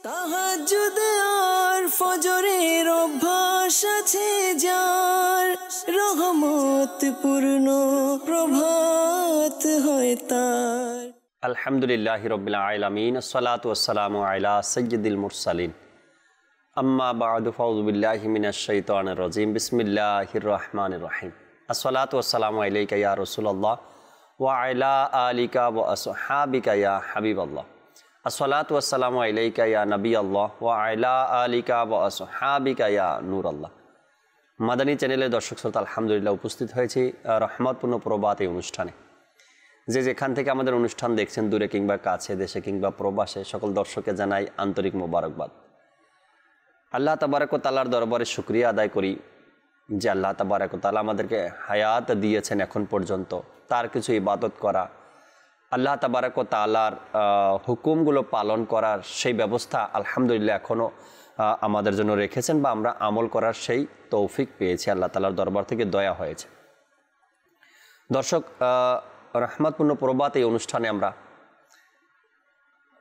তাহাজ্জুদ আর ফজরের অভ্যাস আছে যার, রহমত পূর্ণ প্রভাত হয় তার। আলহামদুলিল্লাহি রাব্বিল আলামিন, আসসালাতু ওয়াসসালামু আলা সাইয়্যিদিল মুরসালিন, আম্মা বা'দু, ফাউযু বিল্লাহি মিনাশ শাইতানির রাজীম, বিসমিল্লাহির রহমানির রহিম। আসসালাতু ওয়াসসালামু আলাইকা ইয়া রাসূলুল্লাহ ওয়া আলা আলিকা ওয়া আসহাবিকা ইয়া হাবিবাল্লাহ। আসসালাতু ওয়াসসালামু আলাইকা ইয়া নবিয়াল্লাহ ওয়া আলা আলিকা ওয়া আসহাবিকা ইয়া নূরাল্লাহ। মাদানী চ্যানেলের দর্শক শ্রোতা, আলহামদুলিল্লাহ উপস্থিত হয়েছি রহমতপূর্ণ প্রভাত এই অনুষ্ঠানে। যে যেখান থেকে আমাদের অনুষ্ঠান দেখছেন, দূরে কিংবা কাছে, দেশে কিংবা প্রবাসে, সকল দর্শককে জানাই আন্তরিক মোবারকবাদ। আল্লাহ তাবারক ওয়া তাআলার দরবারে শুকরিয়া আদায় করি যে আল্লাহ তাবারক ওয়া তাআলা আমাদেরকে হায়াত দিয়েছেন এখন পর্যন্ত, তার কিছু ইবাদত করা, আল্লাহ তাবারক ওয়া তাআলার হুকুমগুলো পালন করার সেই ব্যবস্থা আলহামদুলিল্লাহ এখনও আমাদের জন্য রেখেছেন, বা আমরা আমল করার সেই তৌফিক পেয়েছি, আল্লাহ তাআলার দরবার থেকে দয়া হয়েছে। দর্শক, রহমতপূর্ণ প্রভাত এই অনুষ্ঠানে আমরা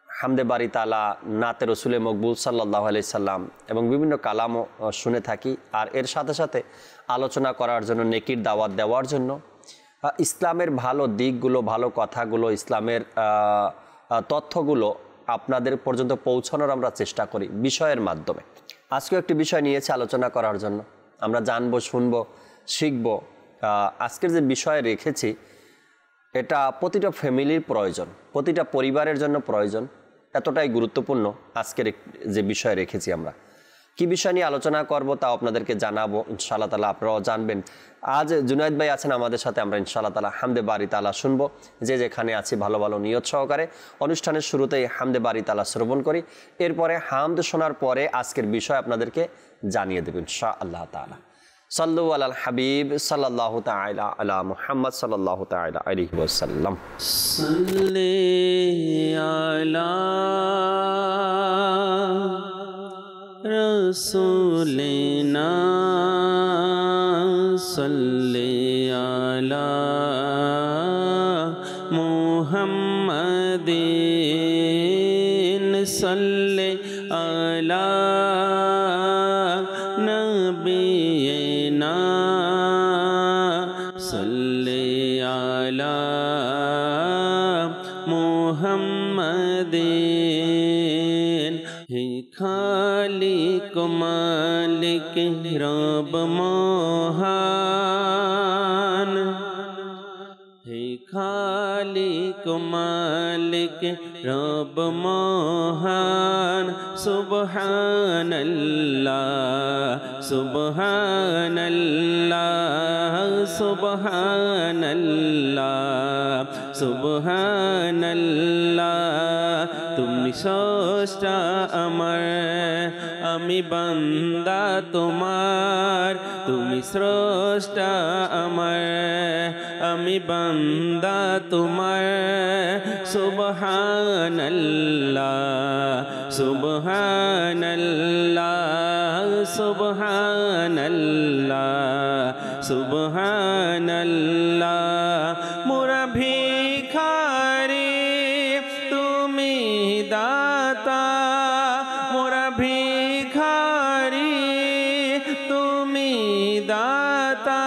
হামদে বারি তাআলা, নাতে রসুলে মকবুল সাল্লাল্লাহু আলাইহি সাল্লাম এবং বিভিন্ন কালামও শুনে থাকি। আর এর সাথে সাথে আলোচনা করার জন্য, নেকির দাওয়াত দেওয়ার জন্য, ইসলামের ভালো দিকগুলো, ভালো কথাগুলো, ইসলামের তথ্যগুলো আপনাদের পর্যন্ত পৌঁছানোর আমরা চেষ্টা করি বিষয়ের মাধ্যমে। আজকেও একটি বিষয় নিয়েছে আলোচনা করার জন্য। আমরা জানবো, শুনবো, শিখবো। আজকের যে বিষয় রেখেছি, এটা প্রতিটা ফ্যামিলির প্রয়োজন, প্রতিটা পরিবারের জন্য প্রয়োজন, এতটাই গুরুত্বপূর্ণ। আজকের যে বিষয় রেখেছি, আমরা কি বিষয় নিয়ে আলোচনা করব তাও আপনাদেরকে জানাবো ইনশাআল্লাহ তাআলা, আপনারাও জানবেন। আজ জুনায়েদ ভাই আছেন আমাদের সাথে, আমরা ইনশাআল্লাহ তাআলা হামদে বারি তাআলা শুনবো। যে যেখানে আছি ভালো ভালো নিয়ত সহকারে অনুষ্ঠানের শুরুতেই হামদে বারি তাআলা শ্রবণ করি, এরপরে হামদ শোনার পরে আজকের বিষয় আপনাদেরকে জানিয়ে দেবেন ইনশাআল্লাহ তাআলা। সাল্লু আলাল হাবিব সাল্লাল্লাহু তাআলা আলা মুহাম্মদ সাল্লাল্লাহু তাআলা আলাইহি ওয়াসাল্লাম। সাল্লি আলা রাসূলিনা সাল্লি আলা মুহাম্মাদিন সাল্লি আলা নবিয়িনা সাল্লি আলা মুহাম্মাদিন। হে খালিক মালিক রব মহান, হে খালিক মালিক রব মহান। সুবহানাল্লাহ সুবহানাল্লাহ সুবহানাল্লাহ সুবহানাল্লাহ। তুমি স্রষ্টা আমার, আমি বান্দা তোমার। তুমি স্রষ্টা আমার, আমি বান্দা তোমার। সুবহানাল্লাহ সুবহানাল্লাহ সুবহানাল্লাহ সুবহানাল্লাহ। মোরা ভিখারি, তুমি দাতা। মোরা ভিখারি, তুমি দাতা।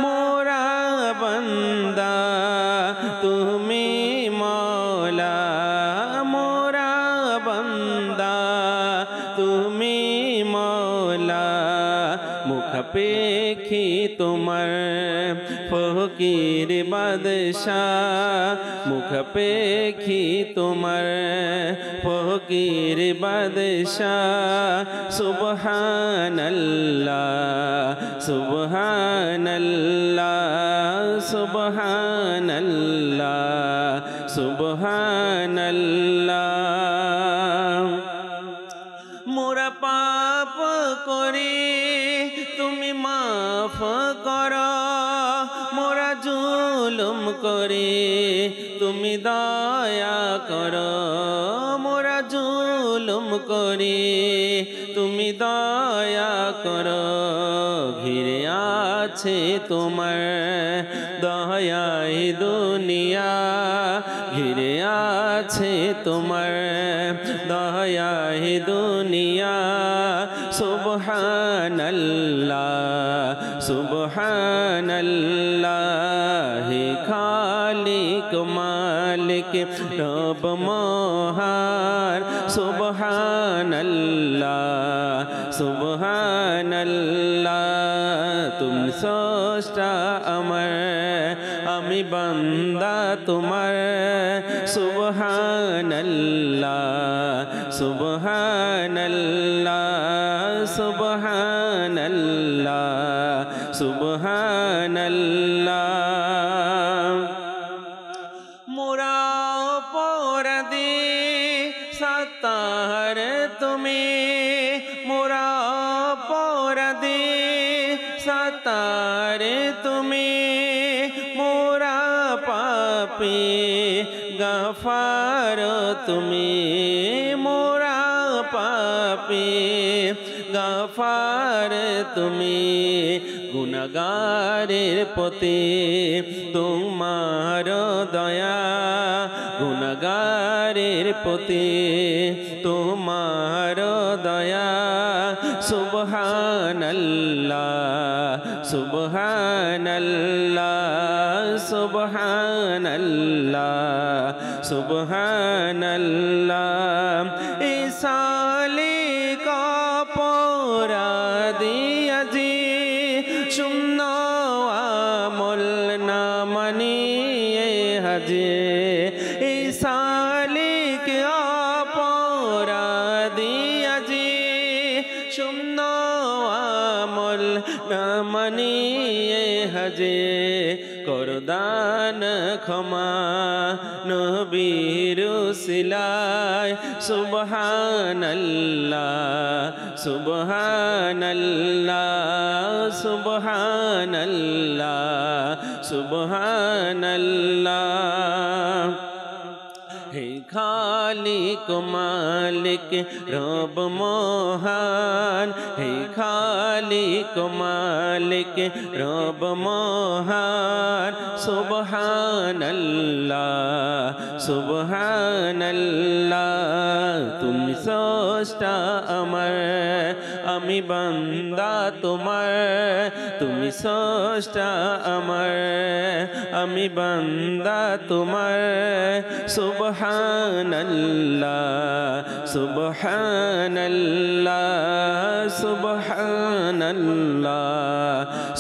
মোরা বান্দা, তুমি মওলা। মোরা বান্দা, তুমি মওলা। মুখাপেক্ষী তোমার ফকির বাদশাহ। মুখাপেক্ষী তোমার ফকির বাদশাহ। সুবহানাল্লাহ সুবহানাল্লাহ সুবহানাল্লাহ সুবহানাল্লাহ। মোরা পাপ করি, তুমি মাফ করো। মোরা জুলুম করি, তুমি দয়া করো। মোরা জুলুম করি, তুমি দয়া করো। ঘিরে আছে তোমার দয়াই দুনিয়া, ঘিরে আছে তোমার দয়া है दुनिया सुबहानल्लाह सुबहानल्लाह है खालिक मालिक रब महान सुबहानल्लाह सुबहानल्लाह तुम स्रष्टा अमर আমি বান্দা তোমার সুবহানাল্লাহ সুবহানাল্লাহ সুবহানাল্লাহ সুবহানাল্লাহ মোরা অপরাধী সাতার তুমি মোরা অপরাধী সাতার তুমি মোরা পাপী গাফার তুমি মোরা পাপী গাফার তুমি গুনাহগারের প্রতি তোমার দয়া গুনাহগারের প্রতি তোমার দয়া সুবহানাল্লাহ সুবহানাল্লাহ সুবহানাল্লাহ সুবহানাল্লাহ ইসালি কাপরাদি আজি শূন্য আমল না মানিয়ে হাজে ইসালিক অপরাধী আজি শূন্য আমল না মানিয়ে হাজে করদান ক্ষমা নবীর উসিলায় সুবহানাল্লাহ সুবহানাল্লাহ সুবহানাল্লাহ সুবহানাল্লাহ হে খালিক মালিক রব মহান হে খালিক মালিক রব মহান সুবহানাল্লাহ সুবহানাল্লাহ তুমি স্রষ্টা আমার আমি বান্দা তোমার তুমি স্রষ্টা আমার আমি বান্দা তোমার সুবহানাল্লাহ সুবহানাল্লাহ সুবহানাল্লাহ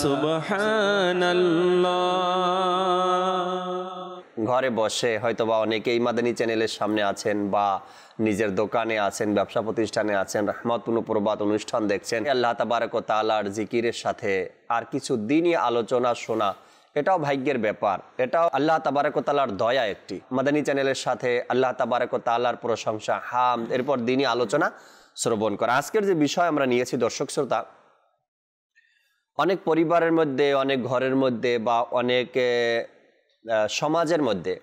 সুবহানাল্লাহ ঘরে বসে হয়তোবা অনেকেই মাদানী চ্যানেলের সামনে আছেন বা নিজের দোকানে আছেন ব্যবসা প্রতিষ্ঠানে আছেন রহমতুল প্রবাদ অনুষ্ঠান দেখছেন আল্লাহ তাবারক ওয়া তাআলার জিকিরের সাথে আর কিছু দ্বীনি আলোচনা শোনা এটাও ভাগ্যের ব্যাপার এটাও আল্লাহ তাবারক ওয়া তাআলার দয়া একটি মাদানী চ্যানেলের সাথে আল্লাহ তাবারক ওয়া তাআলার প্রশংসা হামদ এরপর দ্বীনি আলোচনা শ্রবণ করা আজকের যে বিষয় আমরা নিয়েছি দর্শক শ্রোতা অনেক পরিবারের মধ্যে অনেক ঘরের মধ্যে বা অনেক সমাজের মধ্যে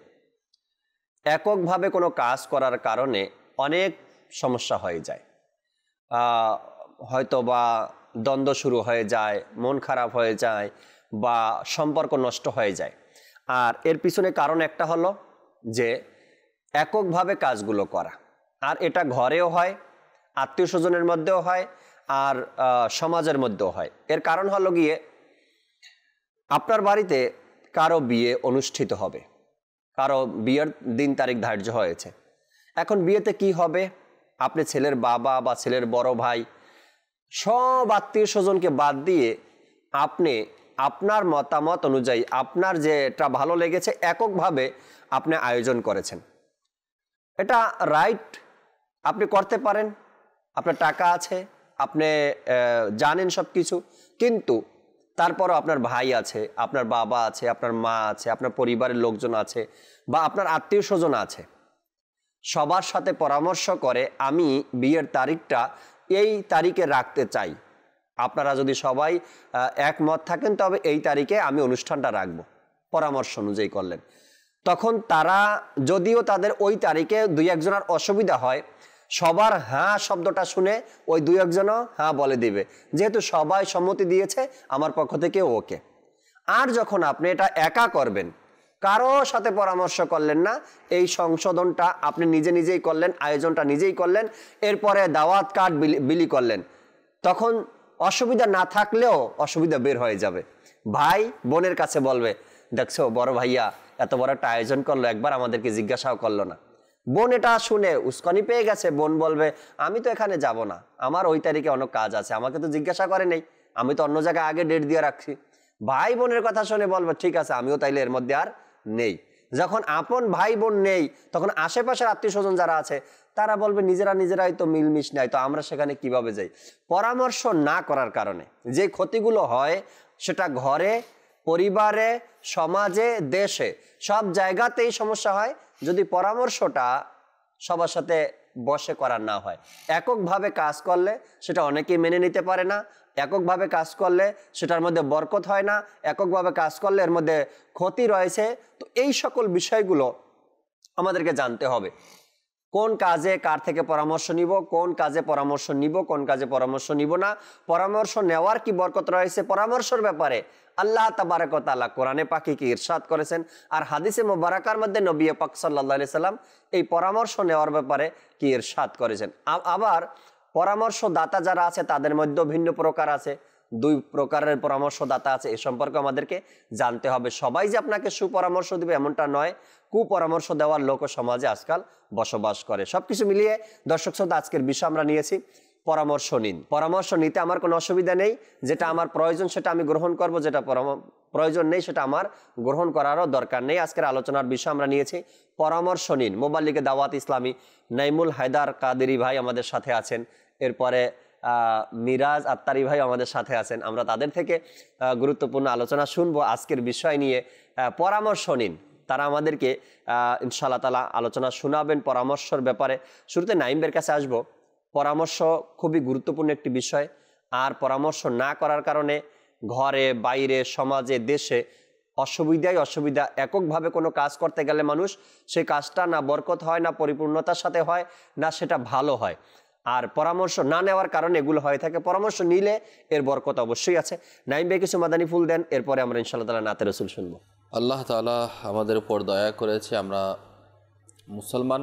এককভাবে কোনো কাজ করার কারণে অনেক সমস্যা হয়ে যায় হয়তো বা দ্বন্দ্ব শুরু হয়ে যায় মন খারাপ হয়ে যায় বা সম্পর্ক নষ্ট হয়ে যায় আর এর পিছনে কারণ একটা হলো যে এককভাবে কাজগুলো করা আর এটা ঘরেও হয় আত্মীয় স্বজনের মধ্যেও হয় আর সমাজের মধ্যেও হয় এর কারণ হলো গিয়ে আপনার বাড়িতে কারো বিয়ে অনুষ্ঠিত হবে কারো বিয়ের দিন তারিখ ধার্য হয়েছে এখন বিয়েতে কি হবে আপনি ছেলের বাবা বা ছেলের বড় ভাই সব আত্মীয় স্বজনকে বাদ দিয়ে আপনি আপনার মতামত অনুযায়ী আপনার যেটা ভালো লেগেছে এককভাবে আপনি আয়োজন করেছেন এটা রাইট আপনি করতে পারেন আপনার টাকা আছে আপনি জানেন সব কিছু কিন্তু তারপরও আপনার ভাই আছে আপনার বাবা আছে আপনার মা আছে আপনার পরিবারের লোকজন আছে বা আপনার আত্মীয় স্বজন আছে সবার সাথে পরামর্শ করে আমি বিয়ের তারিখটা এই তারিখে রাখতে চাই আপনারা যদি সবাই একমত থাকেন তবে এই তারিখে আমি অনুষ্ঠানটা রাখব পরামর্শ অনুযায়ী করলেন তখন তারা যদিও তাদের ওই তারিখে দুই একজনের অসুবিধা হয় সবার হ্যাঁ শব্দটা শুনে ওই দুই একজনও হ্যাঁ বলে দিবে যেহেতু সবাই সম্মতি দিয়েছে আমার পক্ষ থেকে ওকে আর যখন আপনি এটা একা করবেন কারো সাথে পরামর্শ করলেন না, এই সংশোধনটা আপনি নিজে নিজেই করলেন, আয়োজনটা নিজেই করলেন, এরপরে দাওয়াত কার্ড বিলি করলেন। তখন অসুবিধা না থাকলেও অসুবিধা বের হয়ে যাবে। ভাই বোনের কাছে বলবে, দেখছো বড় ভাইয়া এত বড় একটা আয়োজন করলো, একবার আমাদেরকে জিজ্ঞাসাও করলো না। বোন এটা শুনে উস্কানি পেয়ে গেছে, বোন বলবে আমি তো এখানে যাব না, আমার ওই তারিখে অনেক কাজ আছে, আমাকে তো জিজ্ঞাসা করে নেই, আমি তো অন্য জায়গায় আগে ডেট দিয়ে রাখছি। ভাই বোনের কথা শুনে বলবে ঠিক আছে, আমিও তাইলে এর মধ্যে আর নেই। যখন আপন ভাই বোন নেই, তখন আশেপাশের আত্মীয় স্বজন যারা আছে তারা বলবে নিজেরাই তো মিলমিশ নাই, তো আমরা সেখানে কিভাবে যাই। পরামর্শ না করার কারণে যে ক্ষতিগুলো হয়, সেটা ঘরে, পরিবারে, সমাজে, দেশে, সব জায়গাতেই সমস্যা হয় যদি পরামর্শটা সবার সাথে বসে করার না হয়। এককভাবে কাজ করলে সেটা অনেকেই মেনে নিতে পারে না, এককভাবে কাজ করলে সেটার মধ্যে বরকত হয় না, এককভাবে কাজ করলে এর মধ্যে ক্ষতি রয়েছে। তো এই সকল বিষয়গুলো আমাদেরকে জানতে হবে, কোন কাজে কার থেকে পরামর্শ নিব, কোন কাজে পরামর্শ নিব, কোন কাজে পরামর্শ নিব না, পরামর্শ নেওয়ার কি বরকত রয়েছে, পরামর্শের ব্যাপারে আল্লাহ তাবারক ওয়া তাআলা কোরআনে পাকে কি ইরশাদ করেছেন, আর হাদিসে মুবারাকার মধ্যে নবী পাক সাল্লাল্লাহু আলাইহি সাল্লাম এই পরামর্শ নেওয়ার ব্যাপারে কি ইরশাদ করেছেন। আবার পরামর্শদাতা যারা আছে তাদের মধ্যেও ভিন্ন প্রকার আছে, দুই প্রকারের পরামর্শদাতা আছে, এ সম্পর্কে আমাদেরকে জানতে হবে। সবাই যে আপনাকে সুপরামর্শ দিবে এমনটা নয়, কুপরামর্শ দেওয়ার লোক সমাজে আজকাল বসবাস করে। সবকিছু মিলিয়ে দর্শক শ্রোতা, আজকের বিষয় আমরা নিয়েছি পরামর্শ নিন। পরামর্শ নিতে আমার কোনো অসুবিধা নেই, যেটা আমার প্রয়োজন সেটা আমি গ্রহণ করব, যেটা প্রয়োজন নেই সেটা আমার গ্রহণ করারও দরকার নেই। আজকের আলোচনার বিষয় আমরা নিয়েছি পরামর্শ নিন। মোবাল্লিগে দাওয়াত ইসলামী নাইমুল হায়দার কাদেরি ভাই আমাদের সাথে আছেন, এরপরে মিরাজ আত্তারি ভাই আমাদের সাথে আছেন। আমরা তাদের থেকে গুরুত্বপূর্ণ আলোচনা শুনবো আজকের বিষয় নিয়ে, পরামর্শ নিন। তারা আমাদেরকে ইনশাআল্লাহ তাআলা আলোচনা শোনাবেন পরামর্শের ব্যাপারে। শুরুতে নাইমের কাছে আসবো। পরামর্শ খুবই গুরুত্বপূর্ণ একটি বিষয়, আর পরামর্শ না করার কারণে ঘরে, বাইরে, সমাজে, দেশে অসুবিধা। এককভাবে কোনো কাজ করতে গেলে মানুষ সেই কাজটা না বরকত হয়, না পরিপূর্ণতার সাথে হয়, না সেটা ভালো হয়। আর পরামর্শ না নেওয়ার কারণে এগুলো হয়ে থাকে। পরামর্শ নিলে এর বরকত অবশ্যই আছে। নাইম ভাই কিছু মাদানী ফুল দেন, এরপরে আমরা ইনশাআল্লাহ তাআলা নাতে রাসূল শুনবো। আল্লাহ তাআলা আমাদের উপর দয়া করেছে, আমরা মুসলমান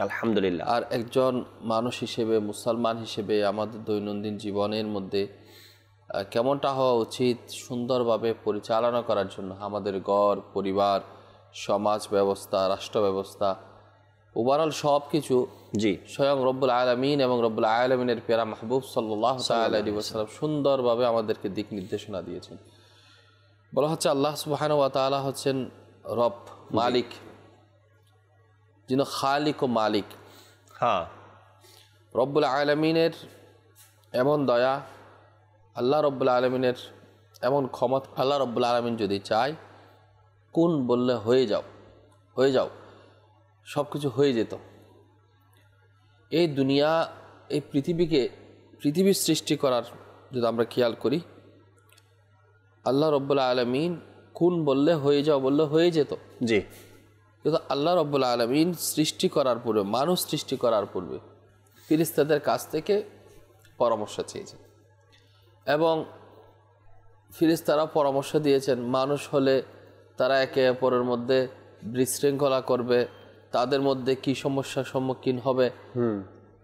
আলহামদুলিল্লাহ। আর একজন মানুষ হিসেবে, মুসলমান হিসেবে আমাদের দৈনন্দিন জীবনের মধ্যে কেমনটা হওয়া উচিত সুন্দরভাবে পরিচালনা করার জন্য আমাদের ঘর, পরিবার, সমাজ ব্যবস্থা, রাষ্ট্র ব্যবস্থা, ওভারঅল সব কিছু জি স্বয়ং রব্বুল আলামিন এবং রব্বুল আলামিনের প্যারা মাহবুব সাল্লাল্লাহু তাআলা আলাইহি ওয়াসাল্লাম সুন্দরভাবে আমাদেরকে দিক নির্দেশনা দিয়েছেন। বলা হচ্ছে আল্লাহ সুবহানাহু ওয়া তাআলা হচ্ছেন রব, মালিক, যিনি খালিক ও মালিক। হ্যাঁ, রব্বুল আলামিনের এমন দয়া, আল্লাহ রব্বুল আলামিনের এমন ক্ষমতা। আল্লাহ রব্বুল আলামিন যদি চায়, কোন বললে হয়ে যাও, সব কিছু হয়ে যেত। এই দুনিয়া, এই পৃথিবীর সৃষ্টি করার যদি আমরা খেয়াল করি, আল্লাহ রব্বুল আলামিন কোন বললে হয়ে যাও বললে হয়ে যেত। জি, কিন্তু আল্লাহ রব্বুল আলামিন সৃষ্টি করার পূর্বে, মানুষ সৃষ্টি করার পূর্বে ফেরেশতাদের কাছ থেকে পরামর্শ চেয়েছেন এবং ফেরেশতারা পরামর্শ দিয়েছেন মানুষ হলে তারা একে অপরের মধ্যে বিশৃঙ্খলা করবে, তাদের মধ্যে কি সমস্যার সম্মুখীন হবে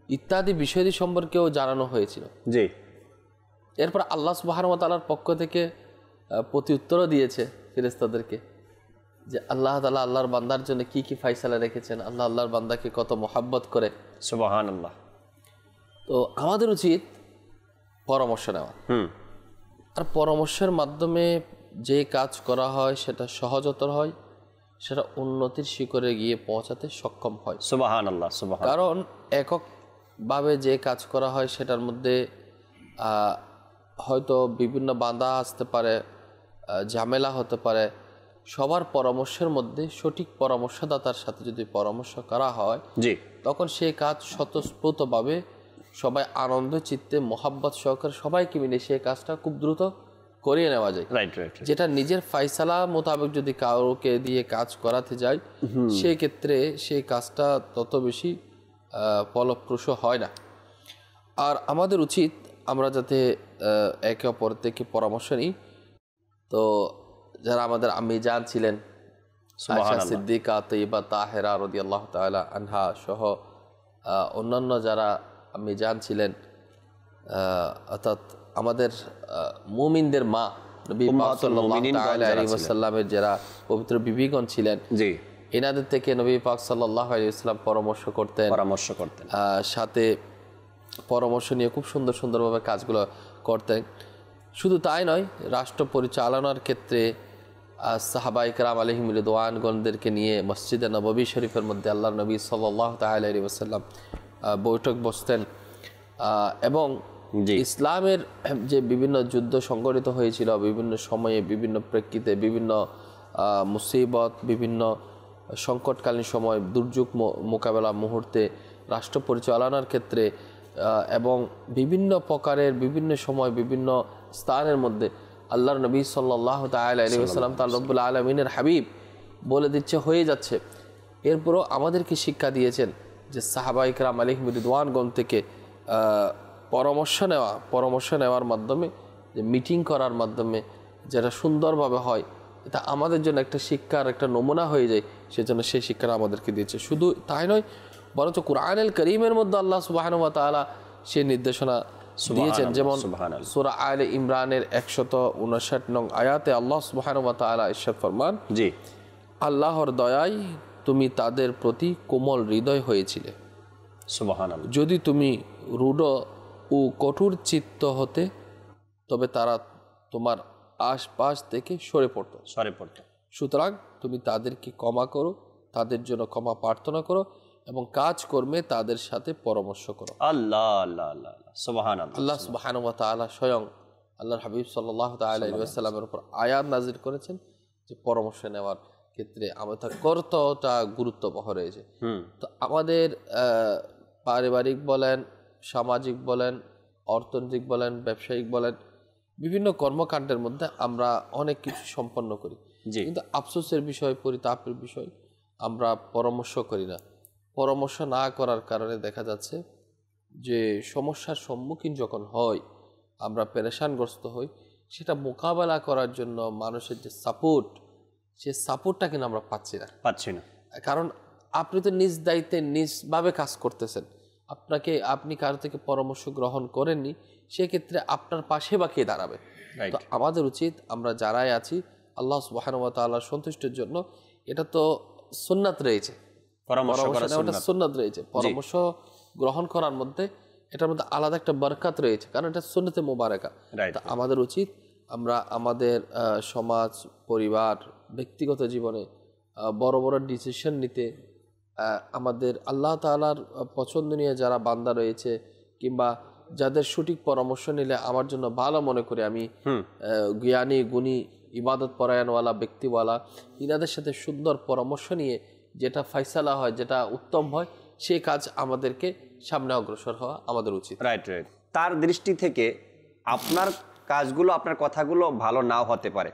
ইত্যাদি বিষয়টি সম্পর্কেও জানানো হয়েছিল। জি, এরপর আল্লাহ সুবহানাহু ওয়া তাআলার পক্ষ থেকে প্রতি উত্তরও দিয়েছে ফেরেশতাদেরকে যে আল্লাহ তাআলা আল্লাহর বান্দার জন্য কি কি ফয়সালা রেখেছেন, আল্লাহর বান্দাকে কত মহব্বত করে। সুবহানাল্লাহ। তো আমাদের উচিত পরামর্শ নেওয়া, আর পরামর্শের মাধ্যমে যে কাজ করা হয় সেটা সহজতর হয়, সেটা উন্নতির শিখরে গিয়ে পৌঁছাতে সক্ষম হয়। সুবহানাল্লাহ, সুবহানাল্লাহ। কারণ এককভাবে যে কাজ করা হয় সেটার মধ্যে হয়তো বিভিন্ন বাধা আসতে পারে, ঝামেলা হতে পারে। সবার পরামর্শের মধ্যে সঠিক পরামর্শদাতার সাথে যদি পরামর্শ করা হয়, জি, তখন সেই কাজ স্বতঃস্ফূর্তভাবে সবাই আনন্দ চিত্তে মহাব্বত সহকারে সবাইকে মিলে সেই কাজটা খুব দ্রুত করিয়ে নেওয়া যায়। রাইট। যেটা নিজের ফয়সালা মোতাবেক যদি কাউকে দিয়ে কাজ করাতে যায়, সেই ক্ষেত্রে সেই কাজটা তত বেশি ফলপ্রসূ হয় না। আর আমাদের উচিত আমরা যাতে একে অপর থেকে পরামর্শ নিই। তো যারা আমাদের আম্মি জান ছিলেন, আয়েশা সিদ্দিকা তৈবা তাহেরা রাদিয়াল্লাহু তাআলা আনহা সহ অন্যান্য যারা মিজান ছিলেন, অর্থাৎ আমাদের মুমিনদের মা নবী পাক সাল্লাল্লাহু তাআলা আলাইহি ওয়াসাল্লামের যারা পবিত্র বিবিগণ ছিলেন, জি, এনাদের থেকে নবী পাক সাল্লাল্লাহু আলাইহি ওয়াসাল্লাম পরামর্শ করতেন, সাথে পরামর্শ নিয়ে খুব সুন্দরভাবে কাজগুলো করতেন। শুধু তাই নয়, রাষ্ট্র পরিচালনার ক্ষেত্রে সাহাবায়ে কেরাম আলাইহিম রিদওয়ানগণদেরকে নিয়ে মসজিদে নববী শরীফের মধ্যে আল্লাহর নবী সাল্লাল্লাহু তাআলা আলাইহি ওয়াসাল্লাম বৈঠক বসতেন এবং ইসলামের যে বিভিন্ন যুদ্ধ সংঘটিত হয়েছিল বিভিন্ন সময়ে, বিভিন্ন প্রেক্ষিতে, বিভিন্ন মুসিবত, বিভিন্ন সংকটকালীন সময়, দুর্যোগ মোকাবেলা মুহূর্তে, রাষ্ট্র পরিচালনার ক্ষেত্রে এবং বিভিন্ন প্রকারের বিভিন্ন সময় বিভিন্ন স্থানের মধ্যে আল্লাহর নবী সাল্লাল্লাহু তাআলা আলাইহি ওয়াসাল্লাম তাআলা রব্বুল আলামিনের হাবিব বলে দিচ্ছে, হয়ে যাচ্ছে। এরপরও আমাদেরকে শিক্ষা দিয়েছেন যে সাহাবায়ে কেরাম আলাইহিম রিদওয়ানগণ থেকে পরামর্শ নেওয়ার মাধ্যমে, যে মিটিং করার মাধ্যমে যেটা সুন্দরভাবে হয়, এটা আমাদের জন্য একটা শিক্ষার একটা নমুনা হয়ে যায়। সেজন্য সেই শিক্ষাটা আমাদেরকে দিয়েছে। শুধু তাই নয়, বরঞ্চ কুরআনুল কারীমের মধ্যে আল্লাহ সুবহানাহু ওয়া তাআলা সেই নির্দেশনা দিয়েছেন। যেমন সূরা আলে ইমরানের 159 নং আয়াতে আল্লাহ সুবহানাহু ওয়া তাআলা ইরশাদ ফরমান, জি, আল্লাহর দয়ায় তুমি তাদের প্রতি কোমল হৃদয় হয়েছিলে, সুবহানাল্লাহ। যদি তুমি রূঢ় ও কঠোর চিত্ত হতে, তবে তারা তোমার আশপাশ থেকে সরে পড়তো। সুতরাং তুমি তাদেরকে ক্ষমা করো, তাদের জন্য ক্ষমা প্রার্থনা করো এবং কাজ কর্মে তাদের সাথে পরামর্শ করো। আল্লাহ আল্লাহ আল্লাহ সুবহানাল্লাহ। আল্লাহ সুবহানাহু ওয়া তাআলা স্বয়ং আল্লাহর হাবিব সাল্লাল্লাহু তাআলা আলাইহি ওয়াসাল্লামের উপর আয়াত নাযিল করেছেন যে পরামর্শ নেওয়ার ক্ষেত্রে আমাদের কর্তব্যটা গুরুত্ববহ রয়েছে। তো আমাদের পারিবারিক বলেন, সামাজিক বলেন, অর্থনৈতিক বলেন, ব্যবসায়িক বলেন, বিভিন্ন কর্মকাণ্ডের মধ্যে আমরা অনেক কিছু সম্পন্ন করি, কিন্তু আফসোসের বিষয়, পরিতাপের বিষয়, আমরা পরামর্শ করি না। পরামর্শ না করার কারণে দেখা যাচ্ছে যে সমস্যার সম্মুখীন যখন হয়, আমরা পেরেশানগ্রস্ত হই, সেটা মোকাবেলা করার জন্য মানুষের যে সাপোর্ট, সে সাপোর্টটা কিন্তু আমরা পাচ্ছি না। কারণ আপনি তো নিজ দায়িত্বে নিজভাবে কাজ করতেছেন, আপনি কারো থেকে পরামর্শ গ্রহণ করেননি, সেক্ষেত্রে আপনার পাশে বা কে দাঁড়াবে? তো আমাদের উচিত, আমরা যারাই আছি আল্লাহ সুবহানাহু ওয়া তাআলার সন্তুষ্টির জন্য, এটা তো সুন্নাত রয়েছে, পরামর্শ গ্রহণ করার মধ্যে এটার মধ্যে আলাদা একটা বরকত রয়েছে, কারণ এটা সুন্নতে মুবারাকা। আমাদের উচিত আমরা আমাদের সমাজ, পরিবার, ব্যক্তিগত জীবনে বড় বড় ডিসিশন নিতে আমাদের আল্লাহ তাআলার পছন্দনীয় যারা বান্দা রয়েছে, কিংবা যাদের সঠিক পরামর্শ নিলে আমার জন্য ভালো মনে করে, আমি জ্ঞানী, গুণী, ইবাদত পরায়ণওয়ালা, ব্যক্তিওয়ালা, ইনাদের সাথে সুন্দর পরামর্শ নিয়ে যেটা ফয়সালা হয়, যেটা উত্তম হয়, সেই কাজ আমাদেরকে সামনে অগ্রসর হওয়া আমাদের উচিত। রাইট। তার দৃষ্টি থেকে আপনার কাজগুলো, আপনার কথাগুলো ভালো নাও হতে পারে,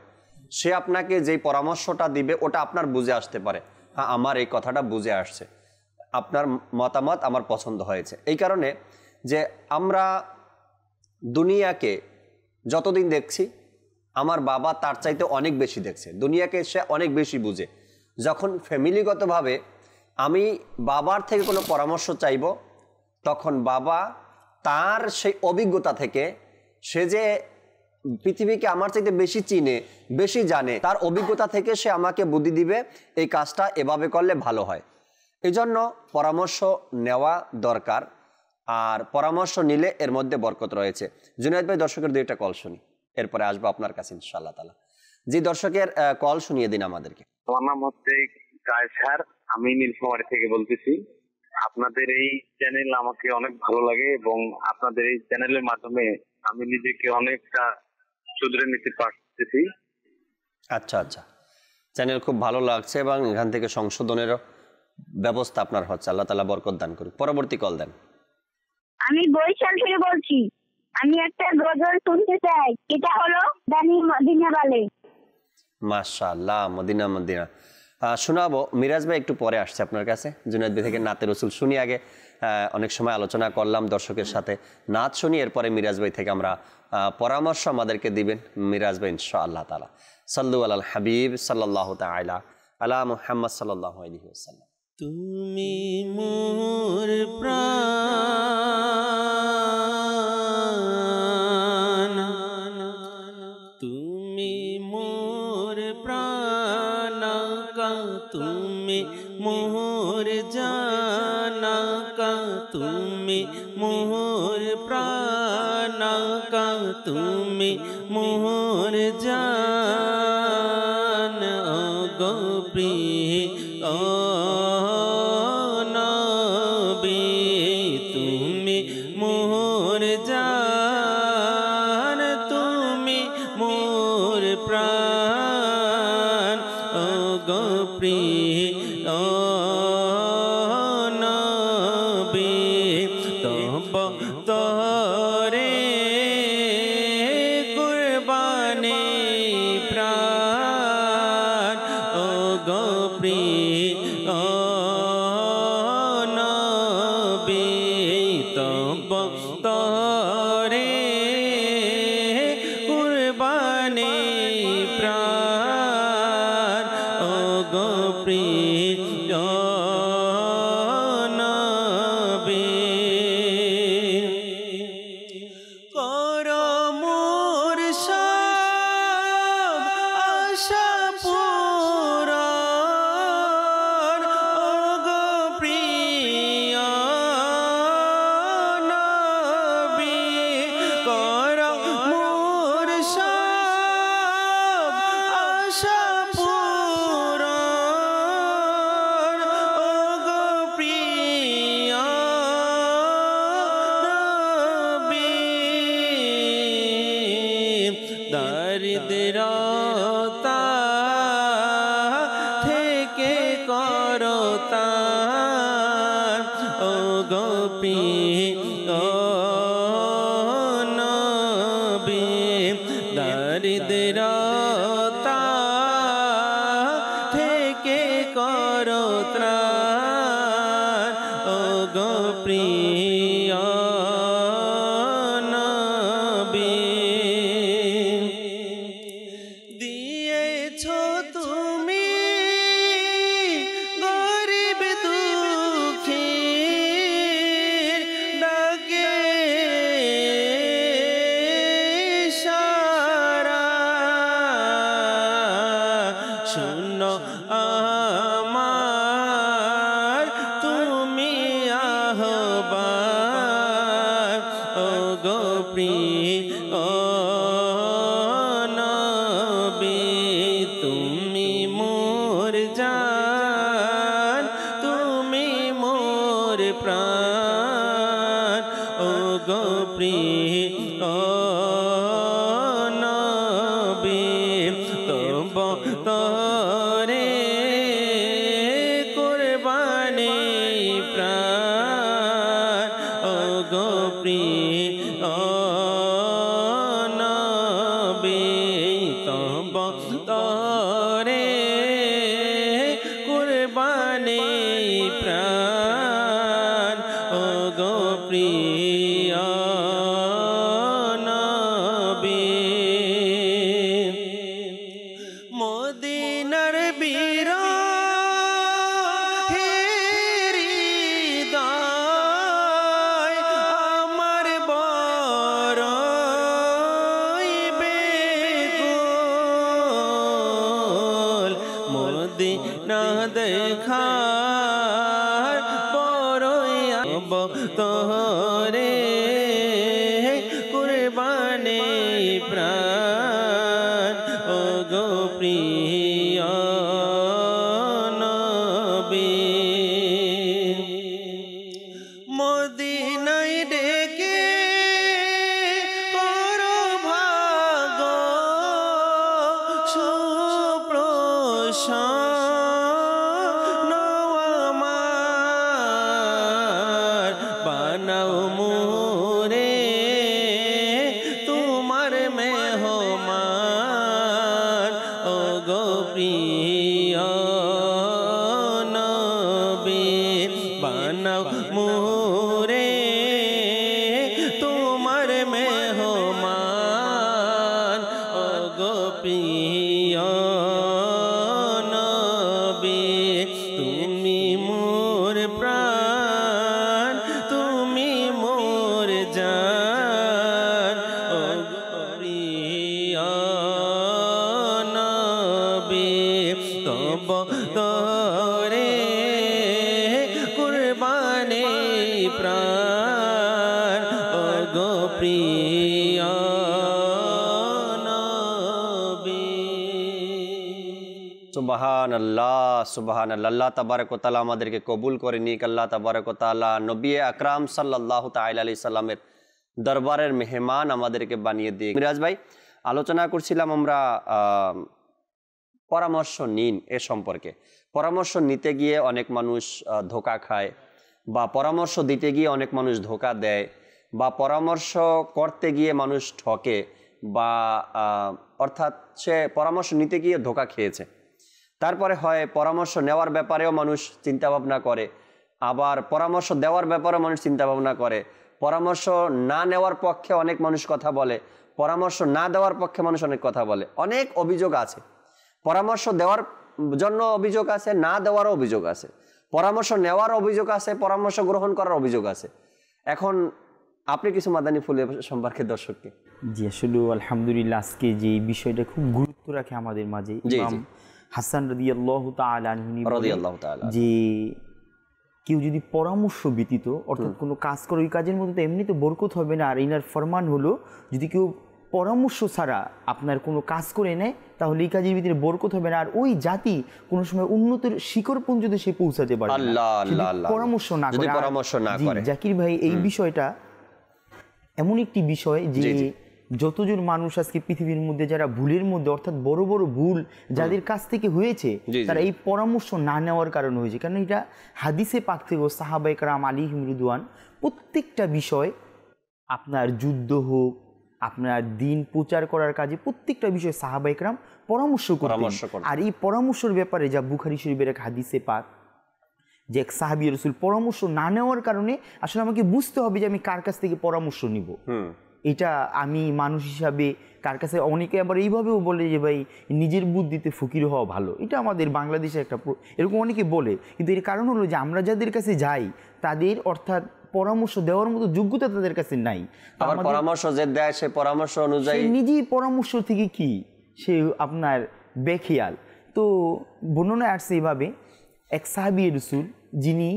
সে আপনাকে যেই পরামর্শটা দিবে ওটা আপনার বুঝে আসতে পারে, হ্যাঁ আমার এই কথাটা বুঝে আসছে, আপনার মতামত আমার পছন্দ হয়েছে। এই কারণে যে আমরা দুনিয়াকে যতদিন দেখছি, আমার বাবা তার চাইতে অনেক বেশি দেখছে, দুনিয়াকে সে অনেক বেশি বুঝে। যখন ফ্যামিলিগতভাবে আমি বাবার থেকে কোনো পরামর্শ চাইব, তখন বাবা তার সেই অভিজ্ঞতা থেকে, সে যে পৃথিবীকে আমার চাইতে বেশি চিনে, বেশি জানে, তার অভিজ্ঞতা থেকে সে আমাকে বুদ্ধি দিবে, এই কাজটা এভাবে করলে ভালো হয়। এই জন্য পরামর্শ নেওয়া দরকার, আর পরামর্শ নিলে এর মধ্যে বরকত রয়েছে। জুনায়েদ ভাই, দর্শকের দুইটা কল শুনি, এরপরে আসবো আপনার কাছে ইনশাআল্লাহ তাআলা। জি, দর্শকের কল শুনিয়ে দিন আমাদেরকে। আমার নাম হচ্ছে কায়সার, আমি নীলফামারী থেকে বলতেছি। আপনাদের এই চ্যানেল আমাকে অনেক ভালো লাগে এবং আপনাদের এই চ্যানেলের মাধ্যমে আমি নিজেকে অনেকটা শুধরে নিতে পারতেছি। আচ্ছা আচ্ছা, চ্যানেল খুব ভালো লাগছে এবং এখান থেকে সংশোধনেরও ব্যবস্থা আপনার হচ্ছে। আল্লাহ তাআলা বরকত দান করুক। পরবর্তী কল দেন। আমি বরিশাল থেকে বলছি। আমি একটা গজল শুনতে চাই, এটা হলো দানি মদিনা বালে। মাশাআল্লাহ, মদিনা মদিনা শোনাবো। মিরাজ ভাই একটু পরে আসছে আপনার কাছে। জুনায়েদ ভাই থেকে নাতে রসুল শুনি আগে, অনেক সময় আলোচনা করলাম দর্শকের সাথে, নাত শুনি, এরপরে মিরাজ ভাই থেকে আমরা পরামর্শ আমাদেরকে দিবেন মিরাজ ভাই ইনশাআল্লাহ তাআলা। সাল্লু আলাল হাবিব সাল্লাল্লাহু তাআলা আলা মুহাম্মদ সাল্লাল্লাহু আলাইহি ওয়াসাল্লাম। তুমি মোর প্রাণ, তুমি মোর প্রাণ, তুমি মোর জান, তুমি মোর প্রাণ, তুমি মোর জান, গো প্রিয় নবী, তুমি মোর জান, তুমি মোর প্রাণ, গো প্রিয় নবী, তব তরে কুরবানি প্রাণ, গো প্রিয় নবী, তব তরে কুরবানি প্রাণ, গো প্রিয় নবী, কর মোর সব আশা পূরণ, গো প্রিয় নবী, কর মোর সব আশা পূরণ, গো প্রিয় নবী, দারিদ্রতা থেকে করো তার, গো প্রিয় নবী, দারিদ্রতা থেকে করো ত্রাণ, গো প্রিয় নবী, দিয়েছ তুমি গরিব দুঃখীর ডাকে সারা, শুনো আমার তুমি আহ্বান, গো প্রিয় নবী, তুমি মোর জান, তুমি মোর প্রাণ, গো প্রিয় নবী, তব তরে কুরবানি প্রাণ, গো প্রিয় নবী, তব তরে কুরবানি প্রাণ, গো প্রিয় নবী, মদিনার বীর হৃদয় আমার বড়ই বেকুল, মদিনা দেখার বড়ই অবতরে কুরবানি প্রাণ, গো প্রিয় নবী, মদিনায় ডেকে করো ভাগ সুপ্রসন্ন, প্রিয় নবী। সুবহানাল্লাহ, সুবহানাল্লাহ। আল্লাহ তাবারক ওয়া তাআলা আমাদেরকে কবুল করে নিক। আল্লাহ তাবারক ওয়া তাআলা নবী আকরাম সাল্লাল্লাহু তাআলা আলাইহি সাল্লামের দরবারের মেহমান আমাদেরকে বানিয়ে দিয়ে। মিরাজ ভাই, আলোচনা করছিলাম আমরা পরামর্শ নিন এ সম্পর্কে। পরামর্শ নিতে গিয়ে অনেক মানুষ ধোঁকা খায়, বা পরামর্শ দিতে গিয়ে অনেক মানুষ ধোঁকা দেয়, বা পরামর্শ করতে গিয়ে মানুষ ঠকে, বা অর্থাৎ সে পরামর্শ নিতে গিয়ে ধোঁকা খেয়েছে। তারপরে হয় পরামর্শ নেওয়ার ব্যাপারেও মানুষ চিন্তাভাবনা করে, আবার পরামর্শ দেওয়ার ব্যাপারেও মানুষ চিন্তাভাবনা করে। পরামর্শ না নেওয়ার পক্ষে অনেক মানুষ কথা বলে, পরামর্শ না দেওয়ার পক্ষে মানুষ অনেক কথা বলে। অনেক অভিযোগ আছে, পরামর্শ দেওয়ার জন্য অভিযোগ আছে, না দেওয়ারও অভিযোগ আছে, পরামর্শ নেওয়ার অভিযোগ আছে, পরামর্শ গ্রহণ করার অভিযোগ আছে। এখন আপনি কিছু মাদানী ফুল সম্পর্কে দর্শককে। জি, আসলে আলহামদুলিল্লাহ, আজকে যে বিষয়টা খুব গুরুত্ব রাখে আমাদের মাঝে, ইমাম হাসান রাদিয়াল্লাহু তাআলা আনহু যে কেউ যদি পরামর্শ ব্যতীত অর্থাৎ কোনো কাজ করে, ওই কাজের মধ্যে তো এমনিতে বরকত হবে না। আর ইনার ফরমান হলো, যদি কেউ পরামর্শ ছাড়া আপনার কোনো কাজ করে নেয় তাহলে এই কাজের ভিতরে বরকত হবে না, আর ওই জাতি কোনো সময় উন্নতির শিখর পর্যন্ত সে পৌঁছাতে পারে পরামর্শ না করে। জাকির ভাই, এই বিষয়টা এমন একটি বিষয় যে যতজন মানুষ আজকে পৃথিবীর মধ্যে যারা ভুলের মধ্যে অর্থাৎ বড় বড় ভুল যাদের কাছ থেকে হয়েছে, তারা এই পরামর্শ না নেওয়ার কারণে হয়েছে। কারণ এটা হাদিসে পাক থেকে সাহাবায়ে কেরাম আলাইহিম রিদওয়ান প্রত্যেকটা বিষয়, আপনার যুদ্ধ হোক, আপনার দিন প্রচার করার কাজে প্রত্যেকটা বিষয়ে সাহাবায়ে কেরাম পরামর্শ করতেন। আর এই পরামর্শের ব্যাপারে যা বুখারী শরীফের এক হাদিসে পাক, যে এক সাহাবী রাসূল পরামর্শ না নেওয়ার কারণে আসলে আমাকে বুঝতে হবে যে আমি কার কাছ থেকে পরামর্শ নিব। এটা আমি মানুষ হিসাবে কার কাছে, অনেকে আবার এইভাবেও বলে যে ভাই নিজের বুদ্ধিতে ফকির হওয়া ভালো, এটা আমাদের বাংলাদেশে একটা এরকম অনেকে বলে। কিন্তু এর কারণ হলো যে আমরা যাদের কাছে যাই তাদের অর্থাৎ পরামর্শ দেওয়ার মতো যোগ্যতা তাদের কাছে নাই। পরামর্শ যে দেয় সে পরামর্শ অনুযায়ী নিজেই পরামর্শ থেকে কি সে আপনার বেখিয়াল। তো বর্ণনায় আসছে এইভাবে, এক সাহাবী রাসূল যিনি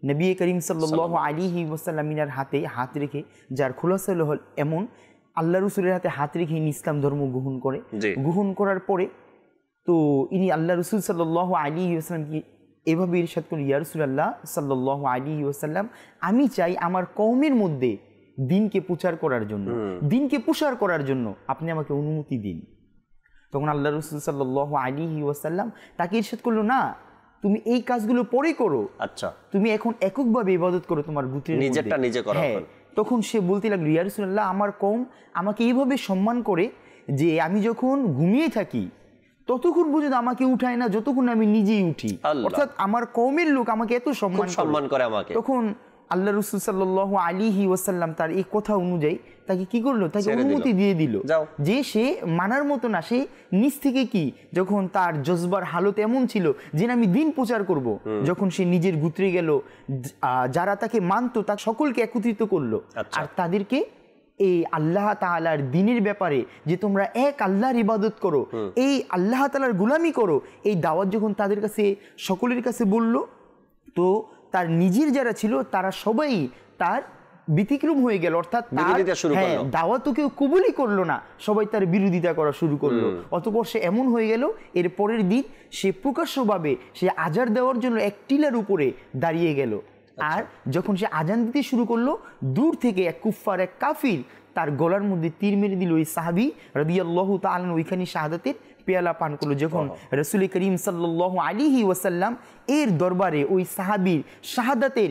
নবী করিম সাল্লাল্লাহু আলাইহি ওয়াসাল্লামের হাতে হাত রেখে, যার খুলাসা হল এমন, আল্লাহ রাসূলের হাতে হাত রেখে ইনি ইসলাম ধর্ম গ্রহণ করার পরে তো ইনি আল্লাহ রাসূল সাল্লাল্লাহু আলাইহি ওয়াসাল্লামকে এভাবে ইরশাদ করেন, ইয়া রাসূলুল্লাহ সাল্লাল্লাহু আলাইহি ওয়াসাল্লাম, আমি চাই আমার কওমের মধ্যে দ্বীনকে প্রচার করার জন্য, দ্বীনকে প্রসার করার জন্য আপনি আমাকে অনুমতি দিন। তখন আল্লাহ রাসূল সাল্লাল্লাহু আলাইহি ওয়াসাল্লাম তাকে ইরশাদ করলো, না, তুমি এই কাজগুলো পরে করো, আচ্ছা তুমি এখন এককভাবে ইবাদত করো তোমার গোত্রের মধ্যে, নিজেরটা নিজে করো। তখন সে বলতে লাগলো, ইয়া রাসূলুল্লাহ, আমার কওম আমাকে এইভাবে সম্মান করে যে আমি যখন ঘুমিয়ে থাকি ততক্ষণ পর্যন্ত আমাকে উঠায় না যতক্ষণ আমি নিজেই উঠি, অর্থাৎ আমার কওমের লোক আমাকে এত সম্মান করে আমাকে। তখন আল্লাহ রাসূল সাল্লাল্লাহু আলাইহি ওয়াসাল্লাম তার এই কথা অনুযায়ী তাকে কি করলো, তাকে অনুমতি দিয়ে দিল যে সে মানার মতো না, সে নিজ থেকে কি, যখন তার জজবার হালত এমন ছিল যে আমি দ্বীন প্রচার করব, যখন সে নিজের গোত্রে গেল, যারা তাকে মানতো তা সকলকে একত্রিত করলো, আর তাদেরকে এই আল্লাহ তাআলার দ্বীনের ব্যাপারে যে তোমরা এক আল্লাহর ইবাদত করো, এই আল্লাহ তাআলার গোলামি করো, এই দাওয়াত যখন তাদের কাছে সকলের কাছে বলল, তো তার নিজের যারা ছিল তারা সবাই তার ব্যতিক্রম হয়ে গেল, অর্থাৎ দাওয়াতও কেউ কবুলই করলো না, সবাই তার বিরোধিতা করা শুরু করলো। অতঃপর সে এমন হয়ে গেল, এর পরের দিন সে প্রকাশ্যভাবে সে আজান দেওয়ার জন্য এক টিলার উপরে দাঁড়িয়ে গেল। আর যখন সে আজান দিতে শুরু করলো, দূর থেকে এক কুফফার, এক কাফির তার গলার মধ্যে তীর মেরে দিল। ওই সাহাবী রাদিয়াল্লাহু তাআলা ওইখানে শাহাদাতের পেয়ালা পান করলো। যখন রাসূল করিম সাল্লাল্লাহু আলাইহি ওয়াসাল্লাম এর দরবারে ওই সাহাবীর শাহাদাতের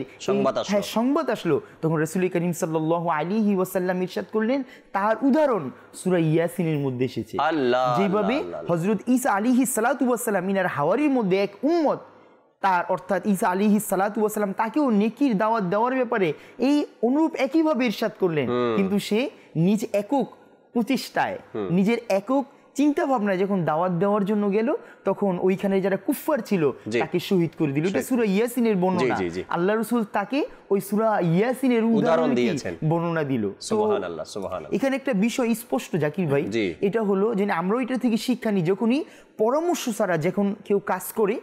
সংবাদ আসলো, তখন রাসূল করিম সাল্লাল্লাহু আলাইহি ওয়াসাল্লাম ইরশাদ করলেন, তার উদাহরণ সূরা ইয়াসিনের মধ্যে এসেছে। যেভাবে হযরত ঈসা আলাইহিস সালাতু ওয়াস সালাম ইনার হাওয়ারির মধ্যে এক উম্মত, তার অর্থাৎ ঈসা আলাইহিস সালাতু ওয়াস সালাম তাকেও নেকির দাওয়াত দেওয়ার ব্যাপারে এই অনুরূপ একইভাবে ইরশাদ করলেন, কিন্তু সে নিজ একক প্রচেষ্টায়, নিজের একক চিন্তা ভাবনায় যখন দাওয়াত দেওয়ার জন্য গেল, তখন ওইখানে যারা কুফফার ছিল তাকে শহীদ করে দিল। এটা সূরা ইয়াসিনের বর্ণনা। আল্লাহ রাসূল তাকে ওই সূরা ইয়াসিনের উদাহরণ দিয়েছেন, বর্ণনা দিল। সুবহানাল্লাহ, সুবহানাল্লাহ। এখানে একটা বিষয় স্পষ্ট জাকির ভাই, এটা হলো যে আমরাও এটা থেকে শিক্ষা নিই, যখনই পরামর্শ ছাড়া যখন কেউ কাজ করে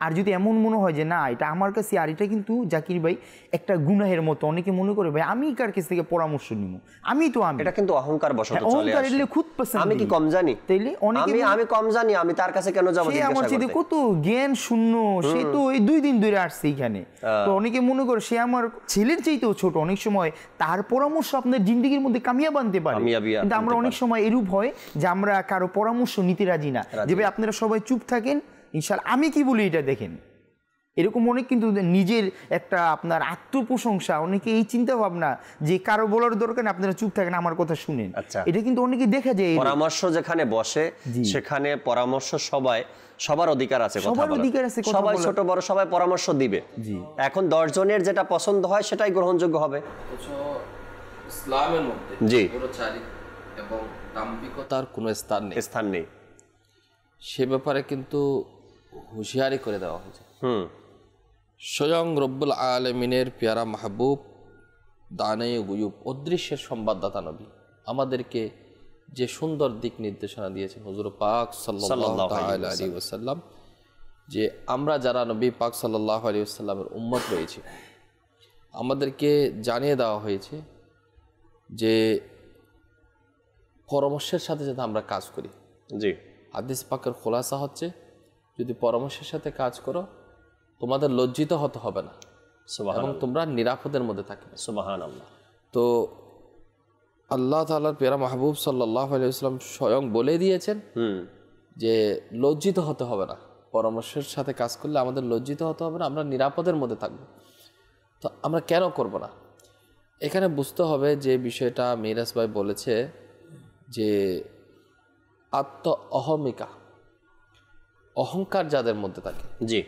আর যদি এমন মনে হয় যে না এটা আমার কাছে, আর এটা কিন্তু জাকির ভাই একটা গুনাহের মতো, অনেকে মনে করে ভাই আমি কার কাছ থেকে পরামর্শ নিব, আমি তো আমি, এটা কিন্তু অহংকার বশত চলে অহংকার আসে। এলে খুদ পছন্দ, আমি কি কম জানি, তাইলে অনেকে আমি কম জানি, আমি তার কাছে কেন যাব সে আমার জিজ্ঞাসা সাথে করতে? কত জ্ঞান শূন্য, সে তো এই 2 দিন ধরে আসছে এখানে। তো অনেকে মনে করে সে আমার ছেলের চাইতেও ছোট, অনেক সময় তার পরামর্শ আপনার জিন্দেগির মধ্যে কামিয়াব আনতে পারে। কিন্তু আমরা অনেক সময় এরূপ হয় যে আমরা কারো পরামর্শ নিতে রাজি না, যে ভাই আপনারা সবাই চুপ থাকেন, ইনশাআল্লাহ আমি কি বলি এটা দেখেন। এরকম অনেক কিন্তু নিজের একটা আপনার আত্মপ্রশংসা, অনেকে এই চিন্তা ভাবনা যে কারো বলার দরকার না, আপনারা চুপ থাকেন আমার কথা শুনেন। আচ্ছা, এটা কিন্তু অনেকে দেখা যায়। পরামর্শ যেখানে বসে সেখানে পরামর্শ সবার অধিকার আছে, কথা বলার, সবাই ছোট বড় সবাই পরামর্শ দিবে। এখন 10 জনের যেটা পছন্দ হয় সেটাই গ্রহণযোগ্য হবে। ইসলামের মধ্যে জি পুরোচারী এবং দাম্ভিকতার কোনো স্থান নেই, সে ব্যাপারে কিন্তু হুঁশিয়ারি করে দেওয়া হয়েছে। স্বয়ং রব্বুল আলমিনের পেয়ারা মাহবুব দানে গুয়ুব, অদৃশ্যের সংবাদদাতা নবী আমাদেরকে যে সুন্দর দিক নির্দেশনা দিয়েছেন হুজুর পাক সাল্লাল্লাহু আলাইহি ওয়াসাল্লাম, যে আমরা যারা নবী পাক সাল্লাল্লাহু আলাইহি ওয়াসাল্লামের উম্মত রয়েছে, আমাদেরকে জানিয়ে দেওয়া হয়েছে যে পরামর্শের সাথে যাতে আমরা কাজ করি। জি, হাদিস পাকের খোলাসা হচ্ছে যদি পরামর্শের সাথে কাজ করো তোমাদের লজ্জিত হতে হবে না এবং তোমরা নিরাপদের মধ্যে থাকবে। সুবহানাল্লাহ। তো আল্লাহ তাআলার পেয়ারা মাহবুব সাল্লাল্লাহু আলাইহি ওয়াসাল্লাম স্বয়ং বলে দিয়েছেন যে লজ্জিত হতে হবে না, পরামর্শের সাথে কাজ করলে আমাদের লজ্জিত হতে হবে না, আমরা নিরাপদের মধ্যে থাকব। তো আমরা কেন করব না? এখানে বুঝতে হবে যে বিষয়টা মিরাজ ভাই বলেছে যে আত্ম অহংকার যাদের মধ্যে থাকে, জি,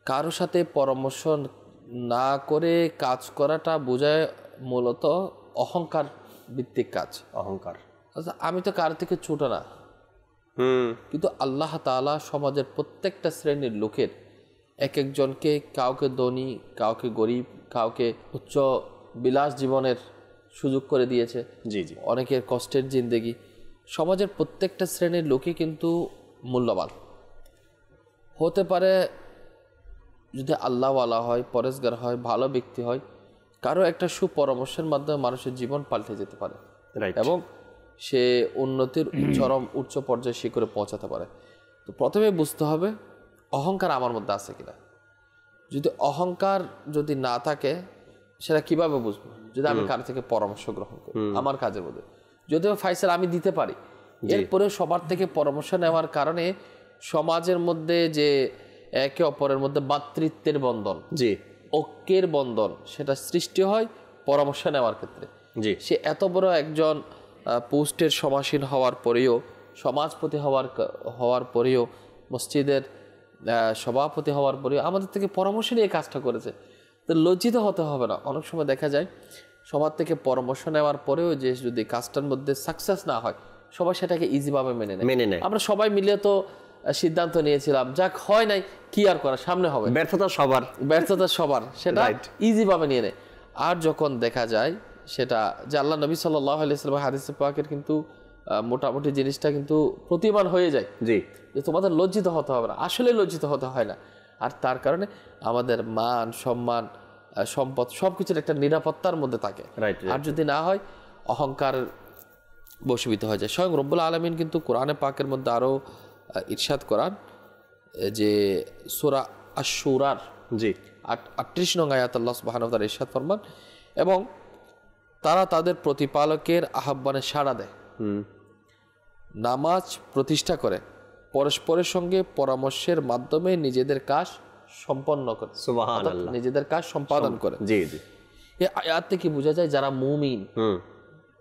কারোর সাথে পরামর্শ না করে কাজ করাটা বোঝায় মূলত অহংকার ভিত্তিক কাজ। অহংকার, আমি তো কারো থেকে ছোট না, কিন্তু আল্লাহ তাআলা সমাজের প্রত্যেকটা শ্রেণীর লোকের এক একজনকে, কাউকে ধনী, কাউকে গরিব, কাউকে উচ্চ বিলাস জীবনের সুযোগ করে দিয়েছে, জি জি, অনেকের কষ্টের জিন্দেগি। সমাজের প্রত্যেকটা শ্রেণীর লোকই কিন্তু মূল্যবান হতে পারে যদি আল্লাহওয়ালা হয়, পরেশগার হয়, ভালো ব্যক্তি হয়, কারো একটা সুপরামর্শের মাধ্যমে মানুষের জীবন পাল্টে যেতে পারে এবং সে উন্নতির চরম উচ্চ পর্যায়ে শিখরে পৌঁছাতে পারে। তো প্রথমে বুঝতে হবে অহংকার আমার মধ্যে আছে কিনা। যদি অহংকার যদি না থাকে সেটা কিভাবে বুঝবো? যদি আমি কারো থেকে পরামর্শ গ্রহণ করি আমার কাজের মধ্যে, যদিও ফাইসাল আমি দিতে পারি, এরপরে সবার থেকে পরামর্শ নেওয়ার কারণে সমাজের মধ্যে যে একে অপরের মধ্যে ভ্রাতৃত্বের বন্ধন, জি, ঐক্যের বন্ধন, সেটা সৃষ্টি হয় পরামর্শ নেওয়ার ক্ষেত্রে। জি, সে এত বড় একজন পোস্টের সমাসীন হওয়ার পরেও, সমাজপতি হওয়ার পরেও, মসজিদের সভাপতি হওয়ার পরেও আমাদের থেকে পরামর্শ নিয়ে কাজটা করেছে, তো লজ্জিত হতে হবে না। অনেক সময় দেখা যায় সবার থেকে পরামর্শ নেওয়ার পরেও যে যদি কাজটার মধ্যে সাকসেস না হয়, সবাই সেটাকে ইজিভাবে মেনে নেয়। আমরা সবাই মিলে তো সিদ্ধান্ত নিয়েছিলাম, যাক হয় নাই, কি আর করা, সামনে হবে, ব্যর্থতা সবার, সেটা ইজিভাবে নিয়ে নেয়। আর যখন দেখা যায় সেটা যে আল্লাহ নবী সাল্লাল্লাহু আলাইহি ওয়াসাল্লাম হাদিসে পাকের কিন্তু মোটামুটি জিনিসটা কিন্তু প্রতিমান হয়ে যায়, জি, যে তোমাদের লজ্জিত হতে হবে না, আসলে লজ্জিত হতে হয় না। আর তার কারণে আমাদের মান সম্মান সম্পদ সবকিছুর একটা নিরাপত্তার মধ্যে থাকে। আর যদি না হয় অহংকার বশীভূত হয়ে যায়। স্বয়ং রব্বুল আলামিন কিন্তু কোরআনে পাকের মধ্যে আরো ইরশাদ করান যে সূরা আশ-শুরার 38 নং আয়াত আল্লাহ সুবহানাহু ওয়া তাআলা ইরশাদ ফরমান, এবং তারা তাদের প্রতিপালকের আহ্বানে সাড়া দেয়, নামাজ প্রতিষ্ঠা করে, পরস্পরের সঙ্গে পরামর্শের মাধ্যমে নিজেদের কাজ সম্পন্ন করে, সুবহানাল্লাহ, নিজেদের কাজ সম্পাদন করে। জি জি, এই আয়াত থেকে বোঝা যায় যারা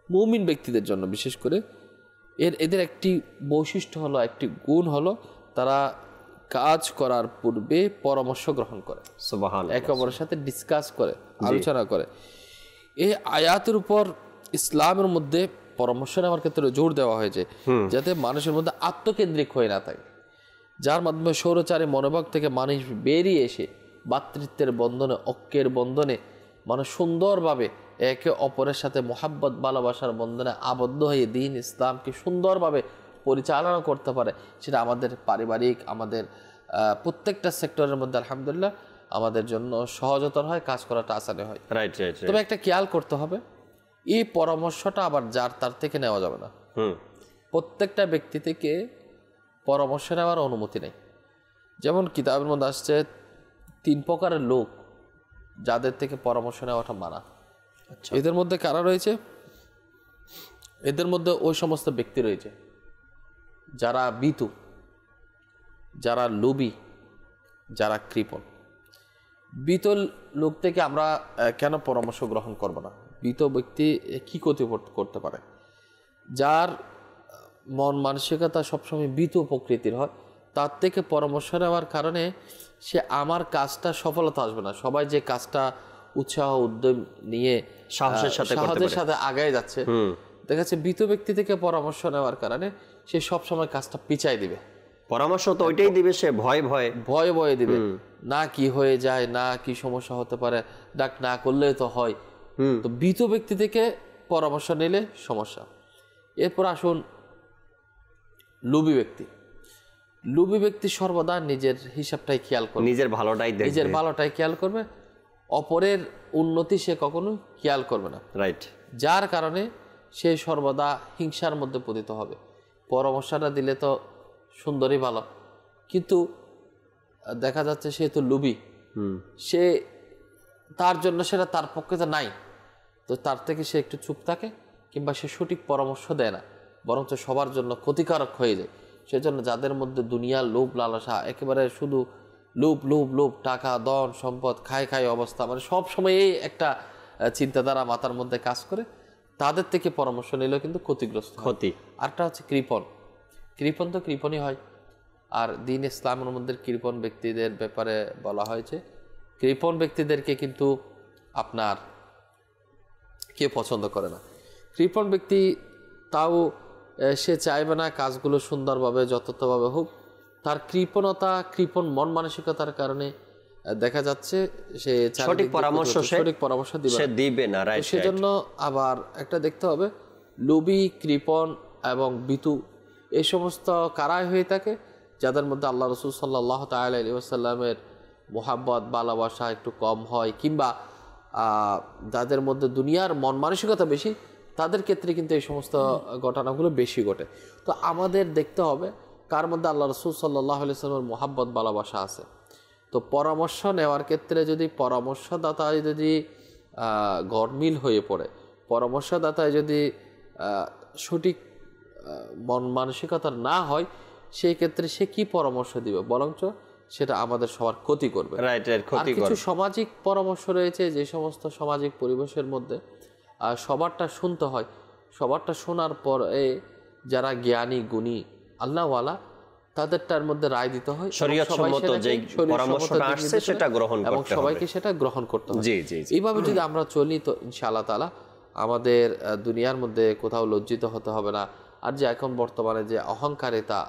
মুমিন ব্যক্তিদের জন্য বিশেষ করে এদের একটি বৈশিষ্ট্য হলো, একটি গুণ হলো, তারা কাজ করার পূর্বে পরামর্শ গ্রহণ করে, সুবহানাল্লাহ, একে অপরের সাথে ডিসকাস করে, আলোচনা করে। এই আয়াতের উপর ইসলামের মধ্যে পরামর্শ নেওয়ার ক্ষেত্রে জোর দেওয়া হয়েছে যাতে মানুষের মধ্যে আত্মকেন্দ্রিক হয়ে না থাকে, যার মাধ্যমে স্বৈরাচারী মনোভাব থেকে মানুষ বেরিয়ে এসে ভ্রাতৃত্বের বন্ধনে, ঐক্যের বন্ধনে মানুষ সুন্দরভাবে একে অপরের সাথে মোহাব্বত ভালোবাসার বন্ধনে আবদ্ধ হয়ে দ্বীন ইসলামকে সুন্দরভাবে পরিচালনা করতে পারে। সেটা আমাদের পারিবারিক, আমাদের প্রত্যেকটা সেক্টরের মধ্যে আলহামদুলিল্লাহ আমাদের জন্য সহজতর হয়, কাজ করাটা আসানি হয়। Right right. তবে একটা খেয়াল করতে হবে, এই পরামর্শটা আবার যার তার থেকে নেওয়া যাবে না। প্রত্যেকটা ব্যক্তি থেকে পরামর্শ নেওয়ার অনুমতি নেই। যেমন কিতাবের মধ্যে আসছে 3 প্রকারের লোক যাদের থেকে পরামর্শ নেওয়াটা মানা। এদের মধ্যে কারা রয়েছে? এদের মধ্যে ওই সমস্ত ব্যক্তি রয়েছে যারা ভীতু, যারা লোভী, যারা কৃপণ। ভীত লোক থেকে আমরা কেন পরামর্শ গ্রহণ করব না? ভীত ব্যক্তি কি ক্ষতি করতে পারে? যার মন মানসিকতা সবসময় ভীত প্রকৃতির হয়, তার থেকে পরামর্শ নেওয়ার কারণে সে আমার কাজটা সফলতা আসবে না। সবাই যে কাজটা উৎসাহ উদ্যম নিয়ে সাহসের সাথে আগায় যাচ্ছে, দেখা যাচ্ছে ভীত ব্যক্তি থেকে পরামর্শ নেওয়ার কারণে সে সবসময় কাজটা পিছাই দিবে। পরামর্শ তো ওইটাই দিবে, সে ভয়ে দিবে, না কি হয়ে যায়, না কি সমস্যা হতে পারে, ডাক না করলে তো হয়। তো ভীত ব্যক্তি থেকে পরামর্শ নিলে সমস্যা। এরপর আসুন লোভী ব্যক্তি। লোভী ব্যক্তি সর্বদা নিজের হিসাবটাই খেয়াল করবে, নিজের ভালোটাই খেয়াল করবে, অপরের উন্নতি সে কখনো খেয়াল করবে না। রাইট। যার কারণে সে সর্বদা হিংসার মধ্যে পতিত হবে। পরামর্শটা দিলে তো সুন্দরই ভালো, কিন্তু দেখা যাচ্ছে সে তো লোভী, সে তার জন্য সেটা তার পক্ষে তো নাই, তো তার থেকে সে একটু চুপ থাকে, কিংবা সে সঠিক পরামর্শ দেয় না, বরঞ্চ সবার জন্য ক্ষতিকারক হয়ে যায়। সেজন্য যাদের মধ্যে দুনিয়ার লোভ লালসা, একেবারে শুধু লোভ লোভ লোভ, টাকা ধন সম্পদ, খাই অবস্থা, মানে সব সময় এই একটা চিন্তাধারা মাথার মধ্যে কাজ করে, তাদের থেকে পরামর্শ নিলেও কিন্তু ক্ষতিগ্রস্ত ক্ষতি। আরটা হচ্ছে কৃপণ। কৃপণ তো কৃপণই হয়। আর দ্বীন ইসলামের মধ্যে কৃপণ ব্যক্তিদের ব্যাপারে বলা হয়েছে, কৃপণ ব্যক্তিদেরকে কিন্তু আপনার কেউ পছন্দ করে না। কৃপণ ব্যক্তি তাও সে চাইবে না কাজগুলো সুন্দরভাবে যথাযথভাবে হোক। তার কৃপণ মন মানসিকতার কারণে দেখা যাচ্ছে সে সঠিক পরামর্শ দিবে না। সেজন্য আবার একটা দেখতে হবে, লোভী, কৃপণ এবং ভীতু এই সমস্ত কারাই হয়ে থাকে যাদের মধ্যে আল্লাহ রসুল সাল্লাল্লাহু তাআলা আলাইহি ওয়াসাল্লামের মোহাব্বত ভালোবাসা একটু কম হয়, কিংবা যাদের মধ্যে দুনিয়ার মন মানসিকতা বেশি, তাদের ক্ষেত্রে কিন্তু এই সমস্ত ঘটনাগুলো বেশি ঘটে। তো আমাদের দেখতে হবে কার মধ্যে আল্লাহ রসুল সাল্লাল্লাহু আলাইহি ওয়াসাল্লামের মোহাব্বত ভালোবাসা আছে। তো পরামর্শ নেওয়ার ক্ষেত্রে যদি পরামর্শদাতায় যদি গরমিল হয়ে পড়ে, পরামর্শদাতায় যদি সঠিক মন মানসিকতার না হয়, সেই ক্ষেত্রে সে কি পরামর্শ দিবে, বরঞ্চ সেটা আমাদের সবার ক্ষতি করবে। আর কিছু সামাজিক পরামর্শ রয়েছে, যে সমস্ত সামাজিক পরিবেশের মধ্যে সবারটা শুনতে হয়, সবারটা শোনার পর যারা জ্ঞানী গুণী আল্লাহওয়ালা তাদেরটার মধ্যে রায় দিতে হয়, এবং সবাইকে সেটা গ্রহণ করতে হয়। এইভাবে যদি আমরা চলি, তো ইনশাআল্লাহ তাআলা আমাদের দুনিয়ার মধ্যে কোথাও লজ্জিত হতে হবে না। আর যে এখন বর্তমানে যে অহংকারিতা,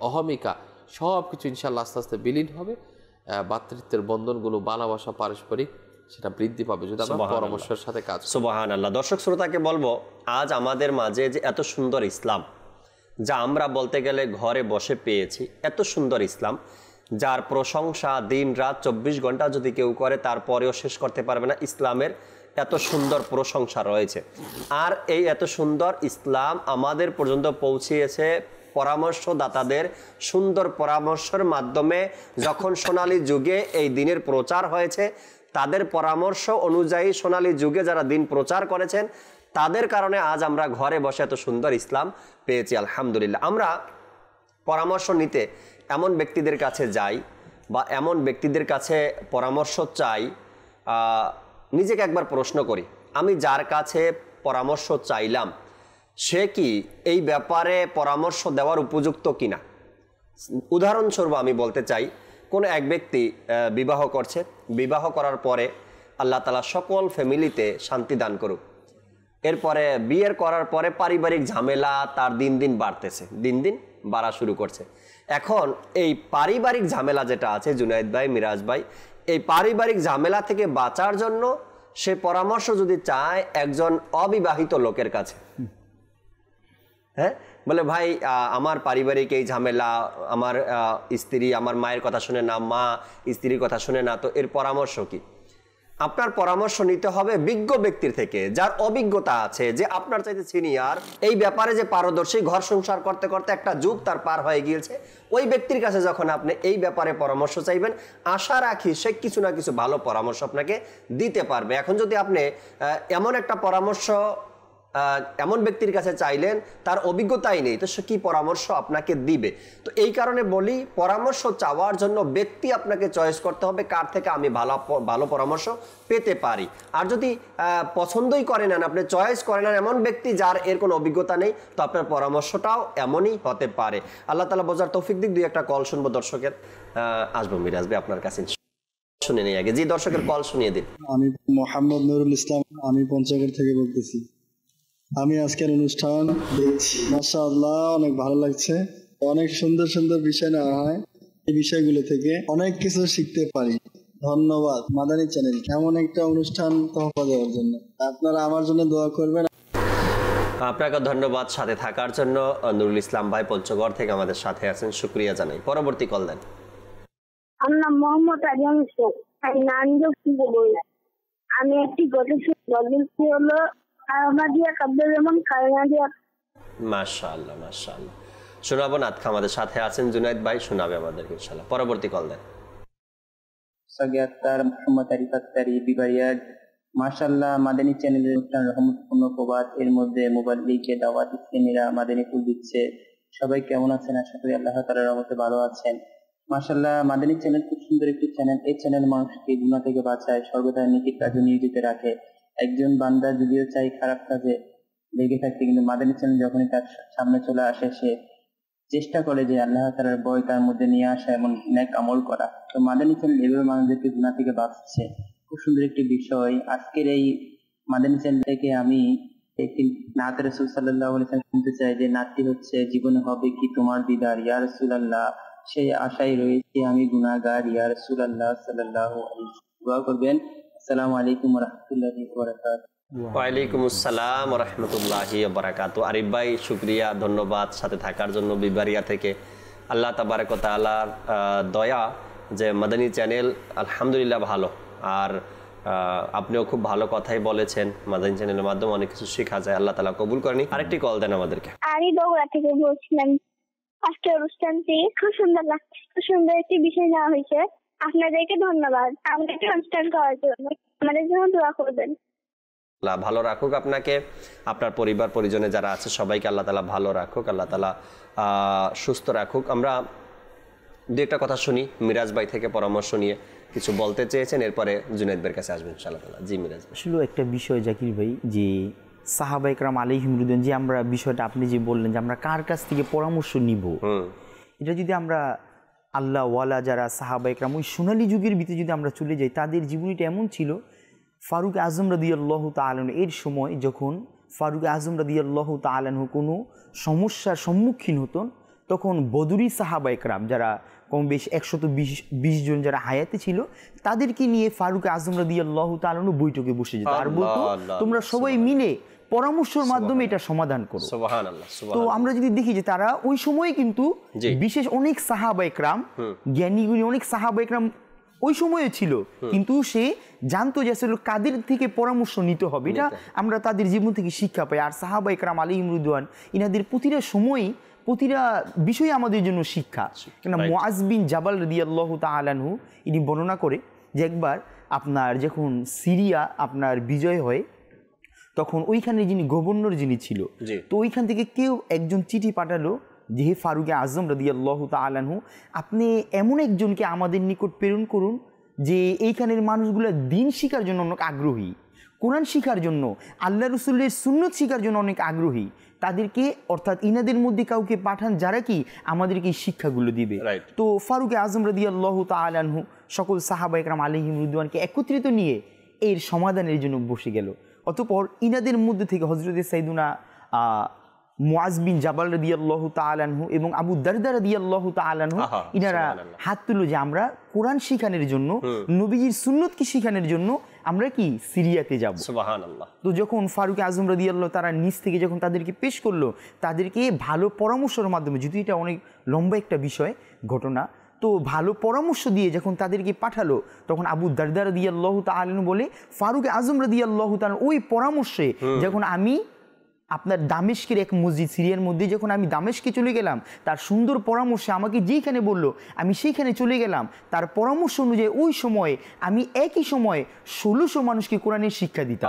অহমিকা, সব কিছু ইনশাআল্লাহ আস্তে আস্তে বিলীন হবে। ভাতৃত্বের বন্ধনগুলো, ভালোবাসা, পারস্পরিক, সেটা বৃদ্ধি পাবে যদি আমরা পরামর্শের সাথে কাজ করি। সুবহানাল্লাহ। দর্শক শ্রোতাকে বলবো, আজ আমাদের মাঝে যে এত সুন্দর ইসলাম, যা আমরা বলতে গেলে ঘরে বসে পেয়েছি, এত সুন্দর ইসলাম, যার প্রশংসা দিন রাত 24 ঘন্টা যদি কেউ করে তারপরেও শেষ করতে পারবে না। ইসলামের এত সুন্দর প্রশংসা রয়েছে, আর এই এত সুন্দর ইসলাম আমাদের পর্যন্ত পৌঁছিয়েছে পরামর্শদাতাদের সুন্দর পরামর্শের মাধ্যমে। যখন সোনালী যুগে এই দিনের প্রচার হয়েছে, তাদের পরামর্শ অনুযায়ী সোনালী যুগে যারা দিন প্রচার করেছেন, তাদের কারণে আজ আমরা ঘরে বসে এত সুন্দর ইসলাম পেয়েছি, আলহামদুলিল্লাহ। আমরা পরামর্শ নিতে এমন ব্যক্তিদের কাছে যাই বা এমন ব্যক্তিদের কাছে পরামর্শ চাই, নিজেকে একবার প্রশ্ন করি, আমি যার কাছে পরামর্শ চাইলাম সে কি এই ব্যাপারে পরামর্শ দেওয়ার উপযুক্ত কিনা। উদাহরণস্বরূপ আমি বলতে চাই, কোনো এক ব্যক্তি বিবাহ করছে, বিবাহ করার পরে আল্লাহ তাআলা সকল ফ্যামিলিতে শান্তি দান করুক। এরপরে বিয়ের করার পরে পারিবারিক ঝামেলা তার দিন দিন বাড়তেছে, দিন দিন বাড়া শুরু করছে। এখন এই পারিবারিক ঝামেলা যেটা আছে, জুনায়েদ ভাই, মিরাজ ভাই, এই পারিবারিক ঝামেলা থেকে বাঁচার জন্য সে পরামর্শ যদি চায় একজন অবিবাহিত লোকের কাছে, হ্যাঁ, বলে ভাই আমার পারিবারিক এই ঝামেলা, আমার স্ত্রী আমার মায়ের কথা শুনে না, মা স্ত্রীর কথা শুনে না, তো এর পরামর্শ কি? আপনার পরামর্শ নিতে হবে বিজ্ঞ ব্যক্তির থেকে, যার অভিজ্ঞতা আছে, যে আপনার চাইতে সিনিয়র, এই ব্যাপারে যে পারদর্শী, ঘর সংসার করতে করতে একটা যুগ তার পার হয়ে গিয়েছে। ওই ব্যক্তির কাছে যখন আপনি এই ব্যাপারে পরামর্শ চাইবেন, আশা রাখি সে কিছু না কিছু ভালো পরামর্শ আপনাকে দিতে পারবে। এখন যদি আপনি এমন একটা পরামর্শ এমন ব্যক্তির কাছে চাইলেন, তার অভিজ্ঞতাই নেই, তো সে কি পরামর্শ আপনাকে দিবে? তো এই কারণে বলি, পরামর্শ চাওয়ার জন্য ব্যক্তি আপনাকে চয়েস করতে হবে, কার থেকে আমি ভালো পরামর্শ পেতে পারি। আর যদি পছন্দই করে নেন, আপনি চয়েস করে নেন এমন ব্যক্তি যার এর কোনো অভিজ্ঞতা নেই, তো আপনার পরামর্শটাও এমনই হতে পারে। আল্লাহ তাআলা বোঝার তৌফিক দিক। দুই একটা কল শুনবো দর্শকের। আসবো মিরাজ ভাই আপনার কাছে, শুনে নেই আগে। জি, দর্শকের কল শুনিয়ে দিন। আমি মোহাম্মদ নুরুল ইসলাম, আমি পঞ্চগড় থেকে বলতেছি। আমি আজকের অনুষ্ঠান দেখছি, মাশাআল্লাহ অনেক ভালো লাগছে। অনেক সুন্দর সুন্দর বিষয় নেওয়া হয়, এই বিষয়গুলো থেকে অনেক কিছু শিখতে পারি। ধন্যবাদ মাদানী চ্যানেল এমন একটা অনুষ্ঠান তহফা দেওয়ার জন্য। আপনারা আমার জন্য দোয়া করবেন। আপনাকে ধন্যবাদ সাথে থাকার জন্য। নুরুল ইসলাম ভাই পঞ্চগড় থেকে আমাদের সাথে আছেন, শুকরিয়া জানাই। পরবর্তী কল দেন। আমার নাম মোহাম্মদ আজম ইসলাম, আমি নারায়ণগঞ্জ থেকে বললাম। আমি একটি গল্প হলো আহমদিয়া কাব্যের যেমন কায়নাদিয়া। মাশাআল্লাহ মাশাআল্লাহ, শোনাবো না। আমাদের সাথে আছেন জুনায়েদ ভাই, শোনাবে আমাদেরকে ইনশাআল্লাহ। পরবর্তী কল দেন। সাগিয়াতার মোহাম্মদ আরিফাত তারি বিবারিয়া। মাশাআল্লাহ, মাদানী চ্যানেলের অনুষ্ঠান রহমতপূর্ণ প্রবাদ, এর মধ্যে মুবাল্লিগে দাওয়াত ইসলামীরা মাদানী ফুল দিচ্ছে। সবাই কেমন আছেন? আশা করি আল্লাহ তাআলার রহমতে ভালো আছেন। মাশাআল্লাহ, মাদানী চ্যানেল খুব সুন্দর একটি চ্যানেল। এই চ্যানেল মানুষকে গুনাহ থেকে বাঁচায়, সর্বদা নেকির কাজে নিয়োজিত রাখে। একজন বান্দা যদিও চাই খারাপ কাজে লেগে থাকতে, কিন্তু মাদানী চ্যানেল যখনই তার সামনে চলে আসে, সে চেষ্টা করে যে আল্লাহ তাআলার ভয় তার মধ্যে নিয়ে আসা, এমন নেক আমল করা। তো মাদানী চ্যানেল এভাবে মানুষদেরকে গুনাহ থেকে বাঁচাচ্ছে, খুব সুন্দর একটি বিষয়। আজকের এই মাদানী চ্যানেল থেকে আমি একটি নাত রাসূল সাল্লাল্লাহু আলাইহি ওয়াসাল্লাম শুনতে চাই, যে নাতটি হচ্ছে, জীবনে হবে কি তোমার দিদার ইয়া রাসূলুল্লাহ, সেই আশায় রয়েছে আমি গুনাহগার ইয়া রাসূলুল্লাহ সাল্লাল্লাহু আলাইহি ওয়াসাল্লাম। দোয়া করবেন। আসসালামু আলাইকুম ওয়া রাহমাতুল্লাহি ওয়া বারাকাতুহু। ওয়ালাইকুম আসসালাম ওয়া রাহমাতুল্লাহি ওয়া বারাকাতুহু। আরিফ ভাই শুকরিয়া, ধন্যবাদ সাথে থাকার জন্য বিবারিয়া থেকে। আল্লাহ তাবারক ওয়া তাআলার দয়া যে মাদানী চ্যানেল আলহামদুলিল্লাহ ভালো, আর আপনিও খুব ভালো কথাই বলেছেন। মাদানী চ্যানেলের মাধ্যমে অনেক কিছু শেখা যায়, আল্লাহ তাআলা কবুল করেনি। আরেকটি কল দেন আমাদেরকে। আমি বগুড়া থেকে বলছিলাম। আজকের অনুষ্ঠানটি খুব সুন্দর লাগছে, খুব সুন্দর একটি বিষয় নেওয়া হয়েছে। আপনাদেরকে ধন্যবাদ আমাদেরকে অনুষ্ঠান করার জন্য। আমাদের জন্য দোয়া করবেন। আল্লাহ ভালো রাখুক আপনাকে, আপনার পরিবার পরিজনে যারা আছে সবাইকে আল্লাহ তাআলা ভালো রাখুক, আল্লাহ তাআলা সুস্থ রাখুক। আমরা দু একটা কথা শুনি মিরাজ ভাই থেকে, পরামর্শ নিয়ে কিছু বলতে চেয়েছেন, এরপরে জুনায়েদ ভাইয়ের কাছে আসবেন ইনশাআল্লাহ তাআলা। জি মিরাজ ভাই। আসলে একটা বিষয় জাকির ভাই, যে সাহাবা ইকরাম আলাইহিম রিদওয়ান, যে আমরা বিষয়টা আপনি যে বললেন যে আমরা কার কাছ থেকে পরামর্শ নিব, এটা যদি আমরা আল্লাহ ওয়ালা যারা সাহাবা ইকরাম ওই সোনালী যুগের ভিতরে যদি আমরা চলে যাই, তাদের জীবনীটা এমন ছিল। ফারুক আজম রাদিয়াল্লাহু তাআলা আনহু, এর সময় যখন ফারুক আজম রাদিয়াল্লাহু তাআলা আনহু কোনো সমস্যার সম্মুখীন হতেন, তখন বদরি সাহাবা ইকরাম যারা কম বেশ 120 জন যারা হায়াতে ছিল, তাদেরকে নিয়ে ফারুক আজম রাদিয়াল্লাহু তাআলা আনহু বৈঠকে বসে যেত আর বলতো, তোমরা সবাই মিলে পরামর্শের মাধ্যমে এটা সমাধান করো। সুবহানাল্লাহ। তো আমরা যদি দেখি যে তারা ওই সময়ে কিন্তু বিশেষ অনেক সাহাবা ইকরাম, জ্ঞানীগুণী অনেক সাহাবা ইকরাম ওই সময়ে ছিল, কিন্তু সে জানতো যে আসলে কাদের থেকে পরামর্শ নিতে হবে, এটা আমরা তাদের জীবন থেকে শিক্ষা পাই। আর সাহাবা ইকরাম আলাইহিম রিদওয়ান, ইনাদের প্রতিটা সময়ই প্রতিটা বিষয়ে আমাদের জন্য শিক্ষা। কেন মুআজ বিন জাবাল রাদিয়াল্লাহু তাআলা আনহু ইনি বর্ণনা করে যে একবার আপনার যখন সিরিয়া আপনার বিজয় হয়, তখন ওইখানে যিনি গভর্নর যিনি ছিল, তো ওইখান থেকে কেউ একজন চিঠি পাঠালো যে হে ফারুক আজম রাদিয়াল্লাহু তাআলা আনহু, আপনি এমন একজনকে আমাদের নিকট প্রেরণ করুন যে এইখানের মানুষগুলো দিন শিখার জন্য অনেক আগ্রহী, কোরআন শিখার জন্য, আল্লাহ রসুলের সুন্নত শিখার জন্য অনেক আগ্রহী। তাদেরকে অর্থাৎ ইনাদের মধ্যে কাউকে পাঠান যারা কি আমাদেরকে শিক্ষাগুলো দিবে। তো ফারুক আজম রাদিয়াল্লাহু তাআলা আনহু সকল সাহাবা ইকরাম আলাইহিম রিদওয়ানকে একত্রিত নিয়ে এর সমাধানের জন্য বসে গেল। অতঃপর ইনাদের মধ্যে থেকে হযরত সাইয়্যিদুনা মুআজ বিন জাবাল রাদিয়াল্লাহু তাআলা আনহু এবং আবু দারদা রাদিয়াল্লাহু তাআলা আনহু ইনারা হাত তুলল যে আমরা কোরআন শিখানোর জন্য, নবীজির সুন্নতকে শিখানোর জন্য আমরা কি সিরিয়াতে যাব। সুবহানাল্লাহ। তো যখন ফারুক আজম রাদিয়াল্লাহু তাআলা নিজ থেকে যখন তাদেরকে পেশ করলো, তাদেরকে ভালো পরামর্শের মাধ্যমে, যদি এটা অনেক লম্বা একটা বিষয় ঘটনা, তো ভালো পরামর্শ দিয়ে যখন তাদেরকে পাঠালো, তখন আবু দারদা রাদিয়াল্লাহু তাআলা বলে ফারুক আজম রাদিয়াল্লাহু তাআলা ওই পরামর্শে যখন আমি আপনার দামেস্কের এক মসজিদ সিরিয়ার মধ্যে যখন আমি দামেস্কে চলে গেলাম, তার সুন্দর পরামর্শে আমাকে যেইখানে বললো আমি সেইখানে চলে গেলাম। তার পরামর্শ অনুযায়ী ওই সময়ে আমি একই সময়ে 1600 মানুষকে কোরআনের শিক্ষা দিতাম।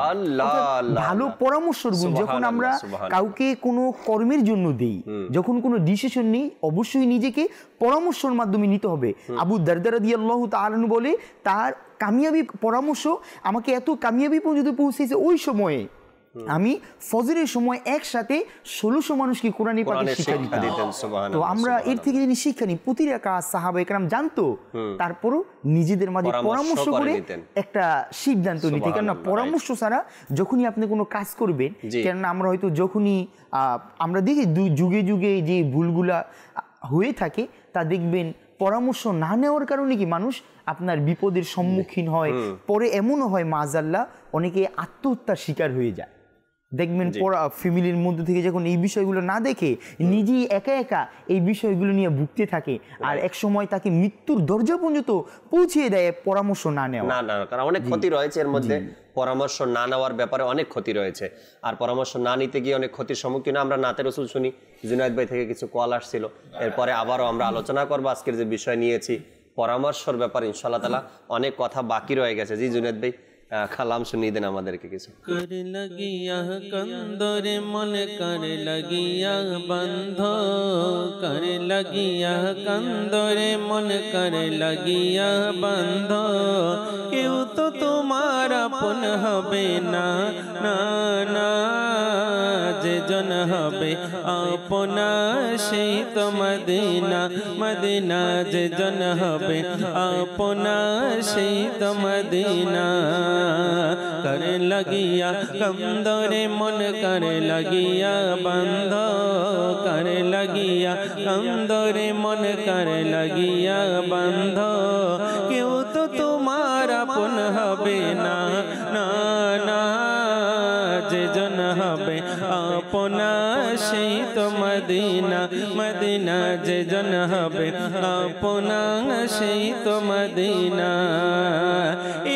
ভালো পরামর্শর গুণ যখন আমরা কাউকে কোনো কর্মের জন্য দেই, যখন কোনো ডিসিশন নেই, অবশ্যই নিজেকে পরামর্শের মাধ্যমে নিতে হবে। আবু দারদা রাদিয়াল্লাহু তাআলা বলে তার কামিয়াবি পরামর্শ আমাকে এত কামিয়াবি পর্যন্ত পৌঁছেছে, ওই সময়ে আমি ফজরের সময় একসাথে 1600 মানুষকে কোরআনী পাকের শিক্ষা দিতাম। তো আমরা এর থেকে যিনি শিক্ষা নিই, প্রতিটা কাজ সাহাবা একরাম জানতো, তারপরও নিজেদের মাঝে পরামর্শ করে একটা সিদ্ধান্ত নিতে। কেননা পরামর্শ ছাড়া যখনই আপনি কোনো কাজ করবেন, কেননা আমরা হয়তো যখনই আমরা দেখি যুগে যুগে যে ভুলগুলা হয়ে থাকে, তা দেখবেন পরামর্শ না নেওয়ার কারণে কি মানুষ আপনার বিপদের সম্মুখীন হয়। পরে এমনও হয় মাযাল্লাহ অনেকে আত্মহত্যার শিকার হয়ে যায়। দেখবেন ফ্যামিলির মধ্যে থেকে যখন এই বিষয়গুলো না দেখে নিজেই একা একা এই বিষয়গুলো নিয়ে ভুগতে থাকে, আর এক সময় তাকে মৃত্যুর দরজা পর্যন্ত পৌঁছিয়ে দেয় পরামর্শ না নেওয়া। না, কারণ অনেক ক্ষতি রয়েছে এর মধ্যে, পরামর্শ না নেওয়ার ব্যাপারে অনেক ক্ষতি রয়েছে। আর পরামর্শ না নিতে গিয়ে অনেক ক্ষতির সম্মুখীন আমরা নাতে রসুল শুনি। জুনায়েদ ভাই থেকে কিছু কল আসছিল, এরপরে আবারও আমরা আলোচনা করবো আজকের যে বিষয় নিয়েছি পরামর্শের ব্যাপারে। ইনশাআল্লাহ তাআলা অনেক কথা বাকি রয়ে গেছে। জি জুনায়েদ ভাই, কালাম শুনিয়ে দেন আমাদেরকে কিছু। कर लगिया कंदोरे मन कर लगिया बंध, कर लगिया कंदोरे मन कर लगिया बंध, केउ तो तुम्हार अपन हबे ना ना ना, जे जन हबे अपना সেই তো মদিনা মদিনা, যে জন হবে अपना সেই তো মদিনা। कर लगिया कंदोरे मन कर लगिया बंध, कर लगिया कंदोरे मन कर लगिया बंध, क्यों तो तुम्हारा अपन हबे ना ना ना, जे जन हबे अपना সেই তো মদিনা মদিনা, যে জন হবে अपना সেই তো মদিনা।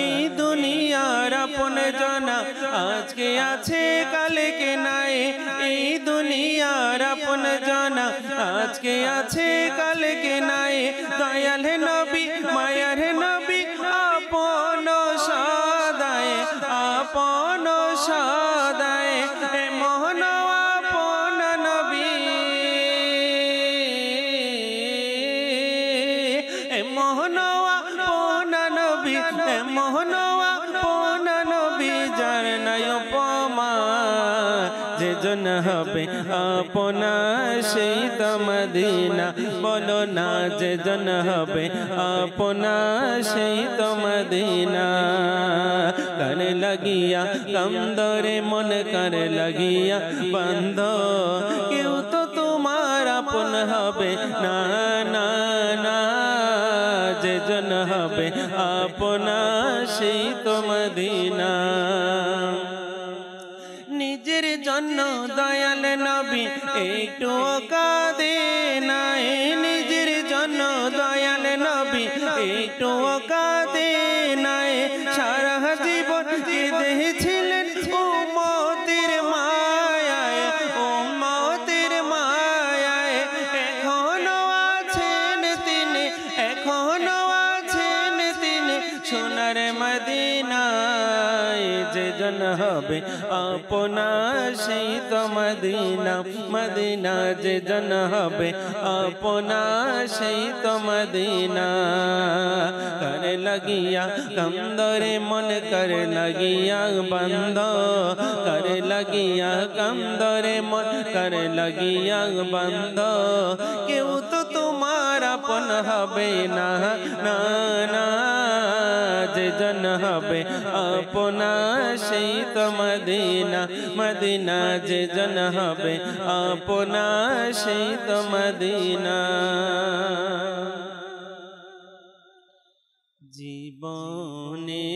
এই দুনিয়ার আপন জনা আজকে আছে কালকে নাই, এই দুনিয়ার আপন জনা আজকে আছে কালকে নাই। দয়াল হে নবী মায়ার হে নবী আপন সদায় আপন সদায়, এ মোহন আপন নবী, এ মোহন আপন নবী, এ মোহন আপন নবী, যার নাই উপমা, যে জন হবে আপনা সেই তো মদিনা। বলো না যে জন হবে আপনা সেই তো মদিনা। कर लगिया कंदोरे मन कर लगिया बंध, क्यों तो तुम्हारा अपन हबे ना ना ना, जे जन हबे अपना সেই তো মদিনা। নিজের জন্য দয়াল নবী একটু কাঁদে নাই, নিজের জন্য দয়াল নবী একটু কাঁদে নাই। সারা জীবন কেঁদেছিলেন উম্মতের মায়ায় উম্মতের মায়ায়, এখনো আছেন তিনি এখনো আছেন তিনি সোনার মদিনায়। যে জন হবে আপনা সেই তো মদিনা মদিনা, যে জন হবে আপনা সেই তো মদিনা। कर लगिया कंदोरे मन कर लगिया बंध, कर लगिया कंदोरे मन कर लगिया बंध, क्यों तो तुम्हारा अपन हबे ना ना ना, যে জন হবে আপনা সেই তো মদিনা মদিনা, যে জন হবে আপনা সেই তো মদিনা। জীবনে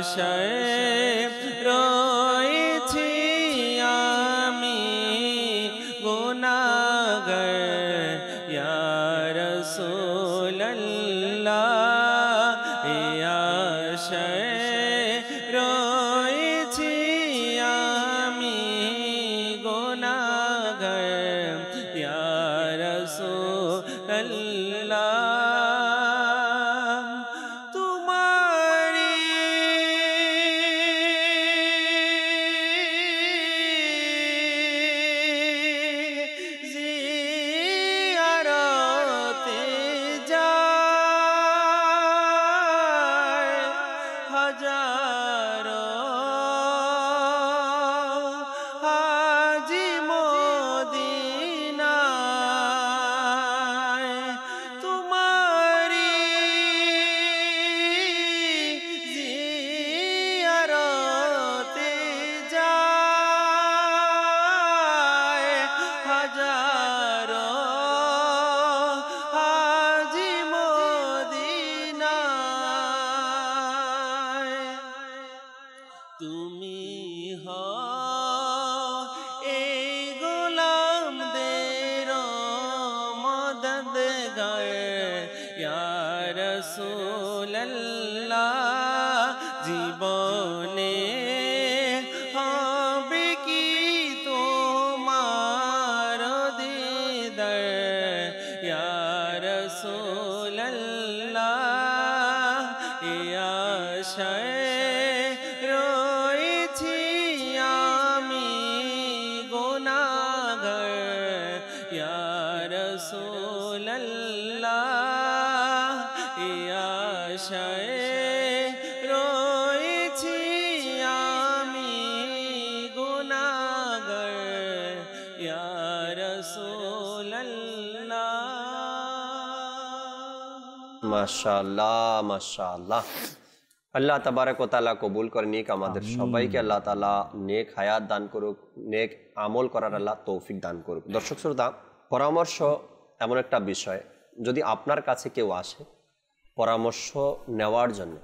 আশায় রয়েছি আমি গুনাহগার ইয়া রাসূলুল্লাহ আশায় রয়েছি আমি গুনাহগার ইয়া রাসূলুল্লাহ তুমি হও এই গোলামদের মদদগার ইয়া রাসূলুল্লাহ জীবনে হবে কি তোমার দিদার ইয়া রাসূলুল্লাহ ইয়া আশায় রয়েছি আমি গুনাহগার ইয়া রাসূলুল্লাহ। মাশাআল্লাহ মাশাআল্লাহ। আল্লাহ তাবারক ওয়া তাআলা কবুল করে নিক আমাদের সবাইকে। আল্লাহ তাআলা নেক হায়াত দান করুক, নেক আমল করার আল্লাহ তৌফিক দান করুক। দর্শক শ্রোতা, পরামর্শ এমন একটা বিষয়, যদি আপনার কাছে কেউ আসে পরামর্শ নেওয়ার জন্য,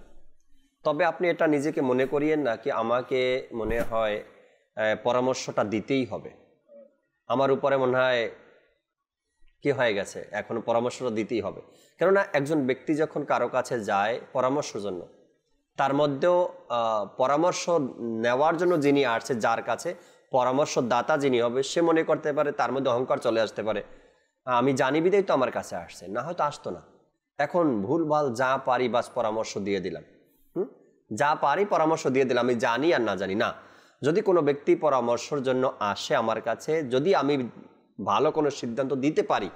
তবে আপনি এটা নিজেকে মনে করিয়েন না কি আমাকে মনে হয় পরামর্শটা দিতেই হবে, আমার উপরে মনে হয় কি হয়ে গেছে, এখন পরামর্শটা দিতেই হবে। কেননা একজন ব্যক্তি যখন কারো কাছে যায় পরামর্শের জন্য, তার মধ্যেও পরামর্শ নেওয়ার জন্য যিনি আসছে, যার কাছে পরামর্শদাতা যিনি হবে, সে মনে করতে পারে, তার মধ্যে অহংকার চলে আসতে পারে, আমি জানি বিদেই তো আমার কাছে আসছে, না হয়তো আসতো না। এখন ভুলভাল যা পারি বাস পরামর্শ দিয়ে দিলাম, যা পারি পরামর্শ দিয়ে দিলাম, আমি জানি আর না জানি না। যদি কোনো ব্যক্তি পরামর্শের জন্য আসে আমার কাছে, যদি আমি ভালো কোনো সিদ্ধান্ত দিতে পারি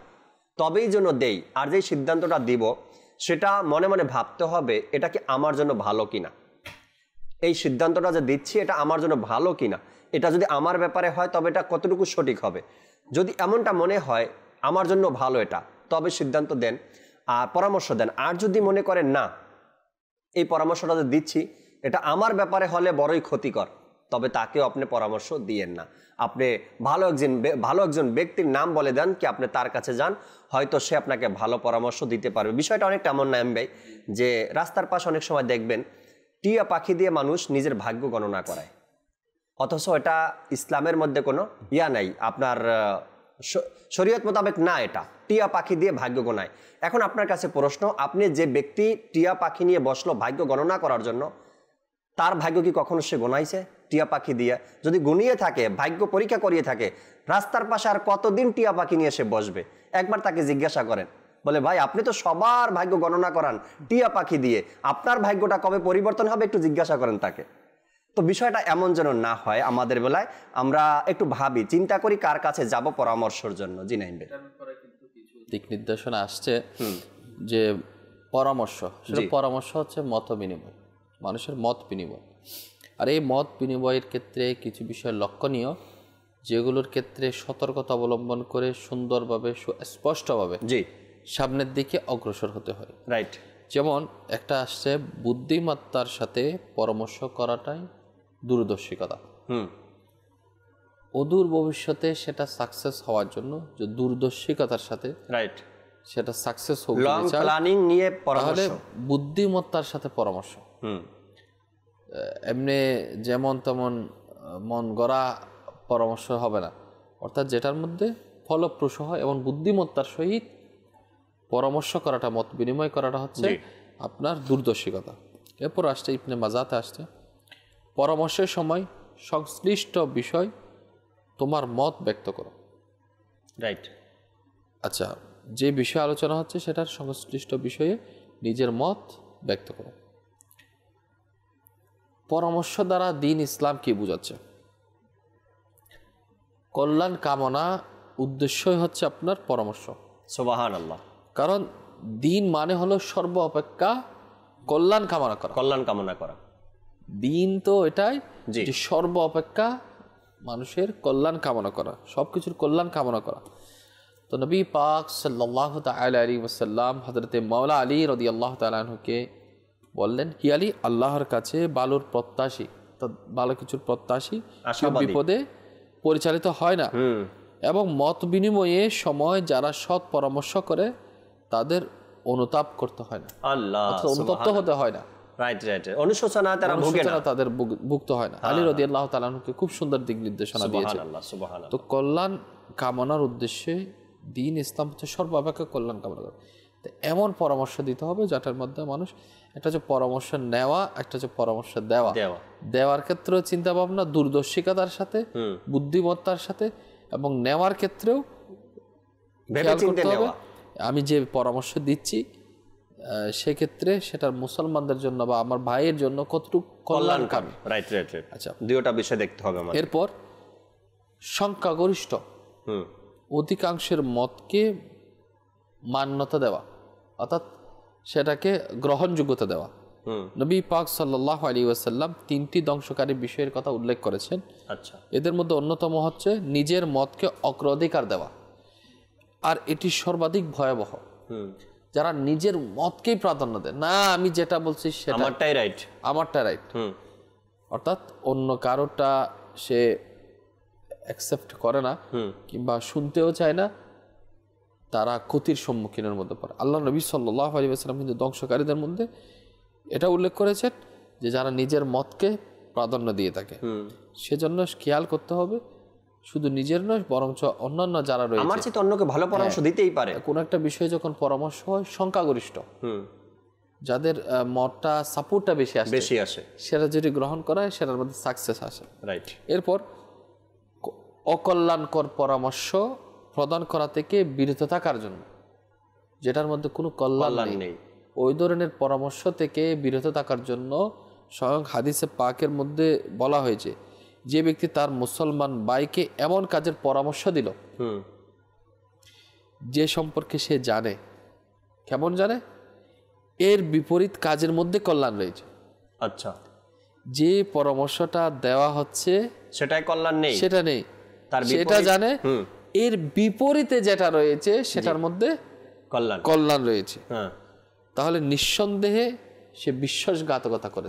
তবেই যেন দেই, আর যেই সিদ্ধান্তটা দিব সেটা মনে মনে ভাবতে হবে এটা কি আমার জন্য ভালো কিনা, এই সিদ্ধান্তটা যে দিচ্ছি এটা আমার জন্য ভালো কিনা, এটা যদি আমার ব্যাপারে হয় তবে এটা কতটুকু সঠিক হবে। যদি এমনটা মনে হয় আমার জন্য ভালো এটা, তবে সিদ্ধান্ত দেন আর পরামর্শ দেন। আর যদি মনে করেন না এই পরামর্শটা যে দিচ্ছি এটা আমার ব্যাপারে হলে বড়ই ক্ষতিকর, তবে তাকেও আপনি পরামর্শ দিয়েন না। আপনি ভালো একজন ব্যক্তির নাম বলে দেন কি আপনি তার কাছে যান, হয়তো সে আপনাকে ভালো পরামর্শ দিতে পারবে। বিষয়টা অনেকটা এমন নাম ভাই, যে রাস্তার পাশে অনেক সময় দেখবেন টিয়া পাখি দিয়ে মানুষ নিজের ভাগ্য গণনা করায়, অথচ এটা ইসলামের মধ্যে কোনো ইয়া নাই, আপনার শরীয়ত মোতাবেক না, এটা টিয়া পাখি দিয়ে ভাগ্য গণায়। এখন আপনার কাছে প্রশ্ন, আপনি যে ব্যক্তি টিয়া পাখি নিয়ে বসলো ভাগ্য গণনা করার জন্য, তার ভাগ্য কি কখনো সে গোনাইছে টিয়া পাখি দিয়ে? যদি গুনিয়ে থাকে, ভাগ্য পরীক্ষা করিয়ে থাকে, রাস্তার পাশে আর কতদিন টিয়া পাখি নিয়ে সে বসবে? একবার তাকে জিজ্ঞাসা করেন, বলে ভাই আপনি তো সবার ভাগ্য গণনা করান টিয়া পাখি দিয়ে, আপনার ভাগ্যটা কবে পরিবর্তন হবে একটু জিজ্ঞাসা করেন তাকে। তো বিষয়টা এমন যেন না হয় আমাদের বেলায়, আমরা একটু ভাবি চিন্তা করি কার কাছে যাব পরামর্শের জন্য। জি নাইম ভাই, দিক নির্দেশনা আসছে যে পরামর্শ, সেটা পরামর্শ হচ্ছে মত বিনিময়, মানুষের মত বিনিময়। আর এই মত বিনিময়ের ক্ষেত্রে কিছু বিষয় লক্ষণীয়, যেগুলোর ক্ষেত্রে সতর্কতা অবলম্বন করে সুন্দরভাবে স্পষ্টভাবে সামনের দিকে অগ্রসর হতে হয়। রাইট। যেমন একটা আসছে বুদ্ধিমত্তার সাথে পরামর্শ করাটাই দূরদর্শিকতা। অদূর ভবিষ্যতে সেটা সাকসেস হওয়ার জন্য যে দূরদর্শিকতার সাথে রাইট সেটা সাকসেস হোক, লং প্ল্যানিং নিয়ে তাহলে বুদ্ধিমত্তার সাথে পরামর্শ। এমনি যেমন তেমন মন গড়া পরামর্শ হবে না, অর্থাৎ যেটার মধ্যে ফলপ্রসূ হয় এবং বুদ্ধিমত্তার সহিত পরামর্শ করাটা, মত বিনিময় করাটা হচ্ছে আপনার দূরদর্শিকতা। এরপর আসছে ইবনে মাজাতে আসছে, পরামর্শের সময় সংশ্লিষ্ট বিষয় তোমার মত ব্যক্ত করো। রাইট। আচ্ছা, যে বিষয় আলোচনা হচ্ছে সেটার সংশ্লিষ্ট বিষয়ে নিজের মত ব্যক্ত করো। পরামর্শ দ্বারা দিন ইসলাম কি বোঝাচ্ছে? কল্যাণ কামনা উদ্দেশ্যই হচ্ছে আপনার পরামর্শ। সুবহানাল্লাহ। কারণ দিন মানে হলো সর্ব অপেক্ষা কল্যাণ কামনা করা। কল্যাণ কামনা করা, দিন তো এটাই যে সর্ব অপেক্ষা মানুষের কল্যাণ কামনা করা, সব কিছুর কল্যাণ কামনা করা। তো নবী পাক সাল্লাল্লাহু তাআলা আলাইহি ওয়াসাল্লাম হযরতে মাওলা আলী রাদিয়াল্লাহু তাআলা আনহুকে বললেন, হি আলী, আল্লাহর কাছে ভালোর প্রত্যাশী, তো ভালো কিছুর প্রত্যাশী, বিপদে পরিচালিত হয় না, এবং মত বিনিময়ে সময় যারা সৎ পরামর্শ করে তাদের অনুতাপ করতে হয় না, আল্লাহ অনুতপ্ত হতে হয় না। রাইট রাইট, অনুশোচনা তারা ভোগে না, তাদের ভুক্ত হয় না। আলী রাদিয়াল্লাহু তাআলা আনহুকে খুব সুন্দর দিক নির্দেশনা দিয়েছেন। সুবহানাল্লাহ সুবহানাল্লাহ। তো কল্যাণ কামনার উদ্দেশ্যে দিন ইসলাম হচ্ছে সর্বাপেক্ষা কল্যাণ কামনা করে। তো এমন পরামর্শ দিতে হবে যেটার মধ্যে মানুষ, একটা হচ্ছে পরামর্শ নেওয়া, একটা হচ্ছে পরামর্শ দেওয়া। দেওয়ার ক্ষেত্রেও চিন্তা ভাবনা দূরদর্শিকতার সাথে, বুদ্ধিমত্তার সাথে, এবং নেওয়ার ক্ষেত্রেও খেয়াল করতে হবে আমি যে পরামর্শ দিচ্ছি সেক্ষেত্রে সেটার মুসলমানদের জন্য বা আমার ভাইয়ের জন্য কতটুকু কল্যাণকামী। Right right. আচ্ছা, দুইটা বিষয় দেখতে হবে আমাদের। এরপর সংখ্যাগরিষ্ঠ অধিকাংশের মতকে মান্যতা দেওয়া, অর্থাৎ সেটাকে গ্রহণযোগ্যতা দেওয়া। নবী পাক সাল্লাল্লাহু আলাইহি ওয়াসাল্লাম তিনটি ধ্বংসকারী বিষয়ের কথা উল্লেখ করেছেন। আচ্ছা, এদের মধ্যে অন্যতম হচ্ছে নিজের মতকে অগ্রাধিকার দেওয়া, আর এটি সর্বাধিক ভয়াবহ। যারা নিজের মতকেই প্রাধান্য দেয়, না আমি যেটা বলছি সেটা আমারটাই রাইট, আমারটা রাইট, অর্থাৎ অন্য কারোটা সে অ্যাকসেপ্ট করে না কিংবা শুনতেও চায় না, তারা ক্ষতির সম্মুখীনের মধ্যে পড়ে। আল্লাহ নবী সাল্লাল্লাহু আলাইহি ওয়াসাল্লাম কিন্তু ধ্বংসকারীদের মধ্যে এটা উল্লেখ করেছেন যে যারা নিজের মতকে প্রাধান্য দিয়ে থাকে। সেজন্য খেয়াল করতে হবে শুধু নিজের নয়, বরঞ্চ অন্যান্য যারা রয়েছে, আমার চেয়ে অন্যকে ভালো পরামর্শ দিতেই পারে। কোন একটা বিষয়ে যখন পরামর্শ হয়, সংখ্যাগরিষ্ঠ যাদের মতটা সাপোর্টটা বেশি আসে সেটা যদি গ্রহণ করা হয় সেটার মধ্যে সাকসেস আসে। রাইট। এরপর অকল্যাণকর পরামর্শ প্রদান করা থেকে বিরত থাকার জন্য, যেটার মধ্যে কোনো কল্যাণ নেই, ওই ধরনের পরামর্শ থেকে বিরত থাকার জন্য স্বয়ং হাদিসে পাকের মধ্যে বলা হয়েছে, যে ব্যক্তি তার মুসলমান ভাইকে এমন কাজের পরামর্শ দিল যে সম্পর্কে সে জানে, কেমন জানে, এর বিপরীত কাজের মধ্যে কল্যাণ রয়েছে। আচ্ছা, যে পরামর্শটা দেওয়া হচ্ছে সেটাই কল্যাণ নেই, সেটা নেই, সেটা জানে, এর বিপরীতে যেটা রয়েছে সেটার মধ্যে কল্যাণ রয়েছে। তাহলে নিঃসন্দেহে সে বিশ্বাসঘাতকতা করে।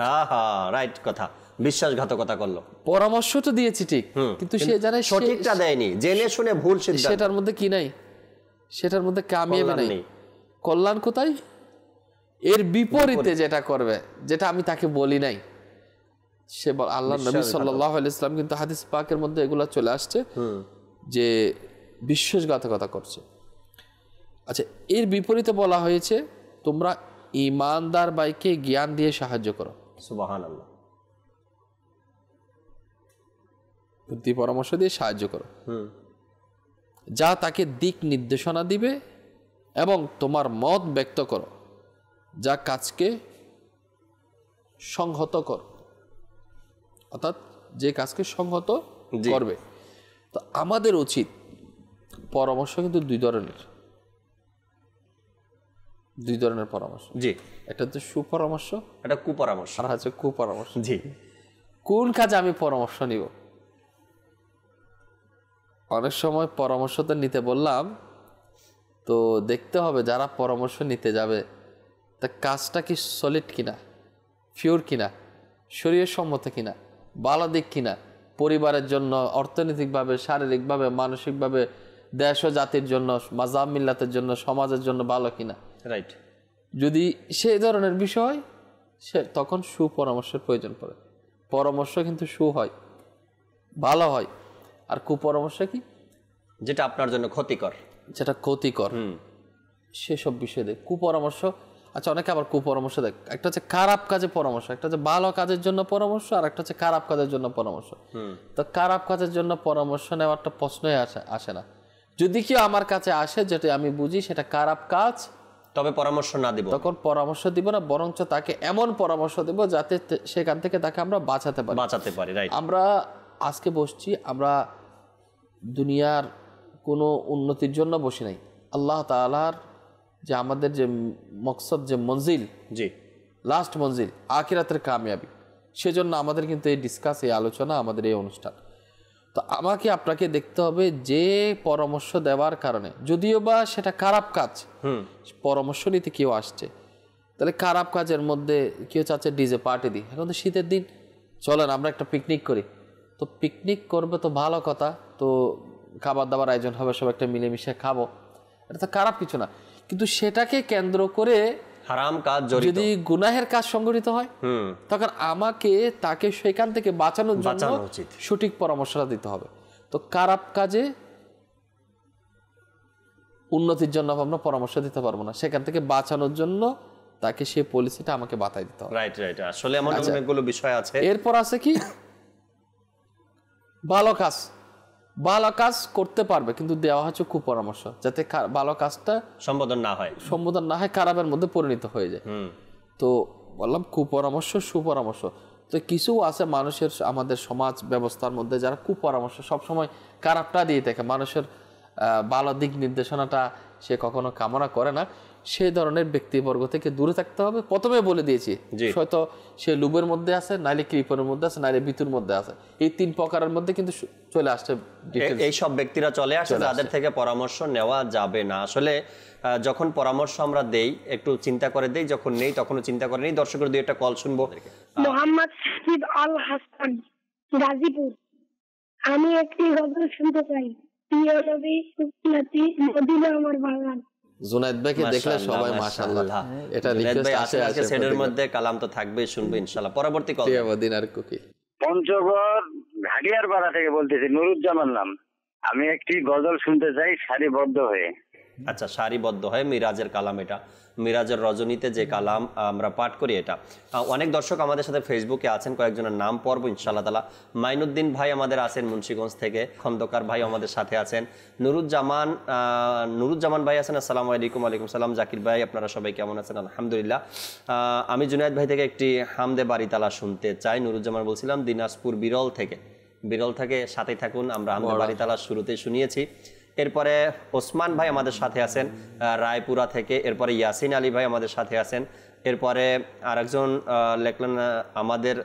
রাইট কথা, বিশ্বাসঘাতকতা করলো। পরামর্শ তো দিয়েছি ঠিক, কিন্তু সে জানে সঠিকটা দেয়নি, জেনে শুনে ভুল সিদ্ধান্ত। সেটার মধ্যে কি নাই, সেটার মধ্যে কামিয়াবি নাই, কল্যাণ কোথায়? এর বিপরীতে যেটা করবে, যেটা আমি তাকে বলি নাই, সে আল্লাহ নবী সাল্লাল্লাহু আলাইহি ওয়াসাল্লাম কিন্তু হাদিস পাকের মধ্যে এগুলা চলে আসছে যে বিশ্বাসঘাতকতা করছে। আচ্ছা, এর বিপরীতে বলা হয়েছে তোমরা ঈমানদার ভাইকে জ্ঞান দিয়ে সাহায্য করো। সুবহানাল্লাহ। বুদ্ধি পরামর্শ দিয়ে সাহায্য করো, যা তাকে দিক নির্দেশনা দিবে, এবং তোমার মত ব্যক্ত করো যা কাজকে সংহত কর, অর্থাৎ যে কাজকে সংহত করবে। তো আমাদের উচিত পরামর্শ কিন্তু দুই ধরনের পরামর্শ। জি, একটা হচ্ছে সুপরামর্শ, একটা কুপরামর্শ, আর হচ্ছে কুপরামর্শ। জি, কোন কাজে আমি পরামর্শ নিব? অনেক সময় পরামর্শ তো নিতে বললাম, তো দেখতে হবে যারা পরামর্শ নিতে যাবে তা কাজটা কি সলিড কিনা, ফিওর কিনা, শরীয়ত সম্মত কিনা, ভালো দিক কিনা, পরিবারের জন্য, অর্থনৈতিকভাবে, শারীরিকভাবে, মানসিকভাবে, দেশ ও জাতির জন্য, মাযহাব মিল্লাতের জন্য, সমাজের জন্য ভালো কিনা। রাইট। যদি সেই ধরনের বিষয়, সে তখন সুপরামর্শের প্রয়োজন পড়ে। পরামর্শ কিন্তু হয়, ভালো হয়। আর কুপরামর্শ কি? যেটা আপনার জন্য ক্ষতিকর, যেটা ক্ষতিকর সেসব বিষয়ে দেখ কুপরামর্শ। আচ্ছা, অনেকে আবার কুপরামর্শ দেখ, একটা হচ্ছে খারাপ কাজে পরামর্শ, একটা হচ্ছে ভালো কাজের জন্য পরামর্শ, আর একটা হচ্ছে খারাপ কাজের জন্য পরামর্শ। তো খারাপ কাজের জন্য পরামর্শ নেওয়ারটা প্রশ্নই আসে না। যদি কেউ আমার কাছে আসে যেটা আমি বুঝি সেটা খারাপ কাজ, তবে পরামর্শ না দিব, তখন পরামর্শ দিব না, বরঞ্চ তাকে এমন পরামর্শ দেব যাতে সেখান থেকে তাকে আমরা বাঁচাতে পারি। রাইট। আমরা আজকে বসছি, আমরা দুনিয়ার কোনো উন্নতির জন্য বসি নাই। আল্লাহ তাআলার যে আমাদের যে মকসদ, যে মঞ্জিল, জি লাস্ট মঞ্জিল আখিরাতের কামিয়াবি, সেজন্য আমাদের কিন্তু এই ডিসকাস, এই আলোচনা, আমাদের এই অনুষ্ঠান। তো আমাকে আপনাকে দেখতে হবে যে পরামর্শ দেওয়ার কারণে, যদিও বা সেটা খারাপ কাজ, পরামর্শ নিতে কেউ আসছে, তাহলে খারাপ কাজের মধ্যে কেউ চাচ্ছে ডিজে পার্টি দিই, এখন তো শীতের দিন, চলেন আমরা একটা পিকনিক করি। তো পিকনিক করবে তো ভালো কথা, তো খাবার দাবার আয়োজন হবে, সব একটা মিলেমিশে খাবো, এটা তো খারাপ কিছু না। কিন্তু সেটাকে কেন্দ্র করে হারাম কাজ, যদি গুনাহের কাজ সংগঠিত হয়, তখন আমাকে তাকে সেখান থেকে বাঁচানোর জন্য সঠিক পরামর্শটা দিতে হবে। তো খারাপ কাজে উন্নতির জন্য আমরা পরামর্শ দিতে পারবো না, সেখান থেকে বাঁচানোর জন্য তাকে সেই পলিসিটা আমাকে বাতাই দিতে হবে। Right right. আসলে এমন অনেকগুলো বিষয় আছে। এরপর আছে কি, ভালো কাজ করতে পারবে, কিন্তু দেওয়া হচ্ছে কুপরামর্শ, যাতে ভালো কাজটা সম্বোধন না হয়, খারাপের মধ্যে পরিণত হয়ে যায়। তো বললাম কুপরামর্শ, সুপরামর্শ। তো কিছু আছে মানুষের, আমাদের সমাজ ব্যবস্থার মধ্যে যারা কুপরামর্শ সবসময় খারাপটা দিয়ে থাকে, মানুষের ভালো দিক নির্দেশনাটা সে কখনো কামনা করে না, সেই ধরনের ব্যক্তিবর্গ থেকে দূরে থাকতে হবে। প্রথমে বলে দিয়েছি, হয়তো সে লোভের মধ্যে আছে, নাইলে কৃপণের মধ্যে আছে, নাইলে বিতুর মধ্যে আছে, এই 3 প্রকারের মধ্যে কিন্তু চলে আসছে। এই সব ব্যক্তিরা চলে আসে যাদের থেকে পরামর্শ নেওয়া যাবে না। আসলে যখন পরামর্শ আমরা দেই, একটু চিন্তা করে দেই, যখন নেই তখনও চিন্তা করে নেই। দর্শকের দুই একটা কল শুনবো। মোহাম্মদ সাকিব আল হাসান, গাজীপুর। আমি একটি গজল শুনতে চাই। প্রিয় নবী সুন্নতি মদিনা আমার বাগান। জুনায়েদ ভাইকে দেখলে সবাই মাশাআল্লাহ, এটা রিকোয়েস্ট আছে সেটের মধ্যে কালাম তো থাকবে, শুনবো ইনশাআল্লাহ। পরবর্তী কল। মদিনার কুকি, পঞ্চগড় ঘাটিয়ারপাড়া থেকে বলতেছি, নুরুজ্জামান নাম। আমি একটি গজল শুনতে চাই সারিবদ্ধ হয়ে। আচ্ছা, সারিবদ্ধ হয়ে মিরাজের কালাম, এটা মিরাজের রজনীতে যে কালাম আমরা পাঠ করি। এটা অনেক দর্শক আমাদের সাথে ফেসবুকে আছেন, কয়েকজনের নাম পড়বো ইনশাআল্লাহ তাআলা। মাইনুদ্দিন ভাই আমাদের আছেন মুন্সিগঞ্জ থেকে, খন্দকার ভাই আমাদের সাথে আছেন, নুরুজ্জামান ভাই আছেন, আসসালামু আলাইকুম। ওয়ালাইকুম সালাম। জাকির ভাই, আপনারা সবাই কেমন আছেন? আলহামদুলিল্লাহ। আমি জুনায়েদ ভাই থেকে একটি হামদে বাড়িতালা শুনতে চাই। নুরুজ্জামান বলছিলাম দিনাজপুর বিরল থেকে, সাথে থাকুন। আমরা হামদে বাড়িতালা শুরুতে শুনিয়েছি। এরপরে ওসমান ভাই আমাদের সাথে আছেন রায়পুরা থেকে। এরপরে ইয়াসিন আলী ভাই আমাদের সাথে আছেন। এরপরে আরেকজন লেখলেন, আমাদের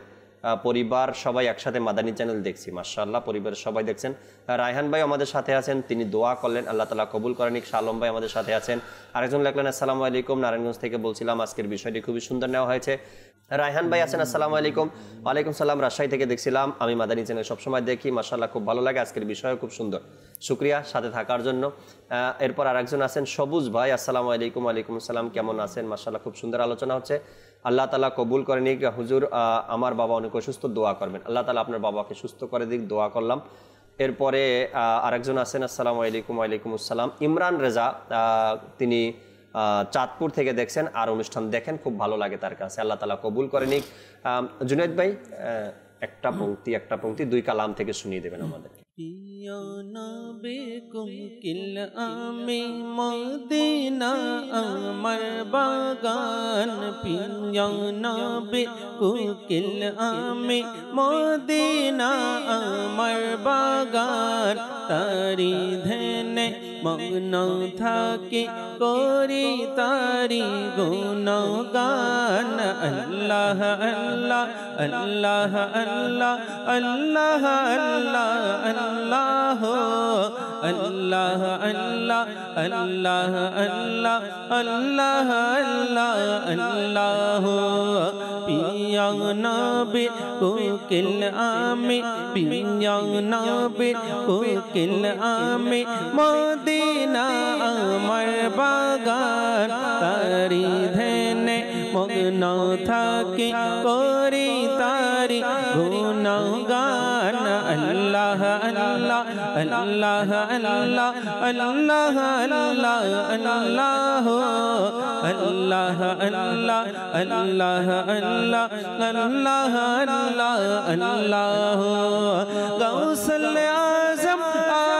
পরিবার সবাই একসাথে মাদানী চ্যানেল দেখছি। মাশাআল্লাহ, পরিবারের সবাই দেখছেন। রায়হান ভাই আমাদের সাথে আছেন, তিনি দোয়া করলেন, আল্লাহ তাআলা কবুল করেন। শালম ভাই আমাদের সাথে আছেন। আরেকজন লেখলেন, আসসালামু আলাইকুম, নারায়ণগঞ্জ থেকে বলছিলাম, আজকের বিষয়টি খুবই সুন্দর নেওয়া হয়েছে। রায়হান ভাই আছেন, আসসালামু আলাইকুম। ওয়ালাইকুম সালাম, রাজশাহী থেকে দেখছিলাম, আমি মাদানী চ্যানেল সবসময় দেখি, মাশাআল্লাহ খুব ভালো লাগে, আজকের বিষয়ও খুব সুন্দর, শুকরিয়া সাথে থাকার জন্য। এরপর আরেকজন আছেন সবুজ ভাই, আসসালামু আলাইকুম। ওয়ালাইকুম আসসালাম, কেমন আছেন? মাশাআল্লাহ খুব সুন্দর আলোচনা হচ্ছে, আল্লাহ তাআলা কবুল করে নিক। হুজুর, আমার বাবা অনেক অসুস্থ, দোয়া করবেন, আল্লাহ তাআলা আপনার বাবাকে সুস্থ করে দিক, দোয়া করলাম। এরপরে আরেকজন আছেন, আসসালামু আলাইকুম। ওয়ালাইকুম আসসালাম, ইমরান রেজা, তিনি চাঁদপুর থেকে দেখছেন আর অনুষ্ঠান দেখেন, খুব ভালো লাগে তার কাছে, আল্লাহ তাআলা কবুল করে নিক। জুনায়েদ ভাই একটা পংক্তি 2 কালাম থেকে শুনিয়ে দেবেন আমাদের। প্রিয় নবী কুকিল আমি মদিনা আমার বাগান, প্রিয় নবী কুকিল আমি মদিনা আমার বাগান, তারি ধ্যানে মগ্ন থাকি করি তারি গুণগান। আল্লাহ আল্লাহ আল্লাহ আল্লাহ আল্লাহ আল্লাহ আল্লাহ আল্লাহ আল্লাহ আল্লাহ আল্লাহ আল্লাহ আল্লাহ। প্রিয় নবী কুকিল আমি, প্রিয় নবী কুকিল আমি মদিনা আমার বাগান, তারি ধ্যানে মগ্ন থাকি করি তারি আল্লাহ আল্লাহ আল্লাহ আল্লাহ আল্লাহ আল্লাহ আল্লাহ আল্লাহ আল্লাহ আল্লাহ আল্লাহ গাউসুল আজম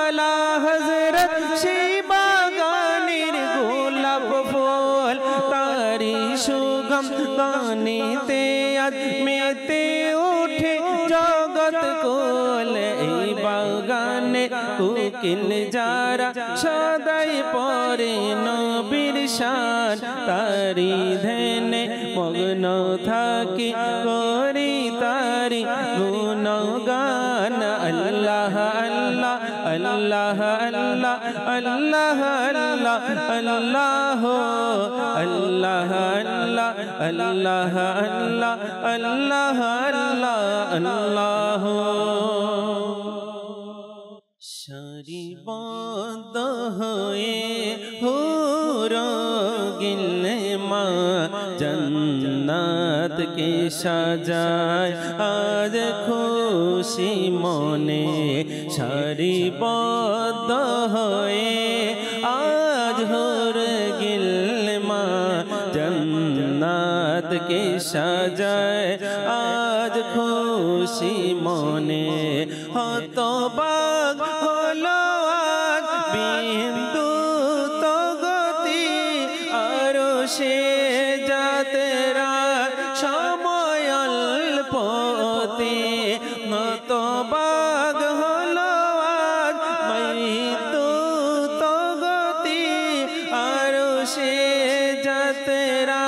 আলা হযরত সেই বাগানের গোলাপ ফুল তারি সুগম গানেতে আজ মেতে ওঠে জগৎ কোল এই বাগানে কোকিল যারা সদাই পরে নবীর শান তারি ধ্যানে মগ্ন থাকি করি তারি গুণগান আল্লাহ আল্লাহ আল্লাহ আল্লাহ আল্লাহ আল্লাহ আল্লাহ আল্লাহ আল্লাহ আল্লাহ আল্লাহ আল্লাহ আল্লাহ সারিবদ্ধ হয়ে হুরো গিলে মা জন্নাত কে সাজায় আজ খুশি মনে সারিবদ্ধ হয়ে আজ হুর গিলে মা জন্নাত কে সাজায় আজ খুশি মনে হতবাক হলো আজ বিন্দু তো গতি আরো সে যাত্রা সময় অল্পতে হতবাক হলো আজ বিন্দু তো গতি আরো সে যাত্রা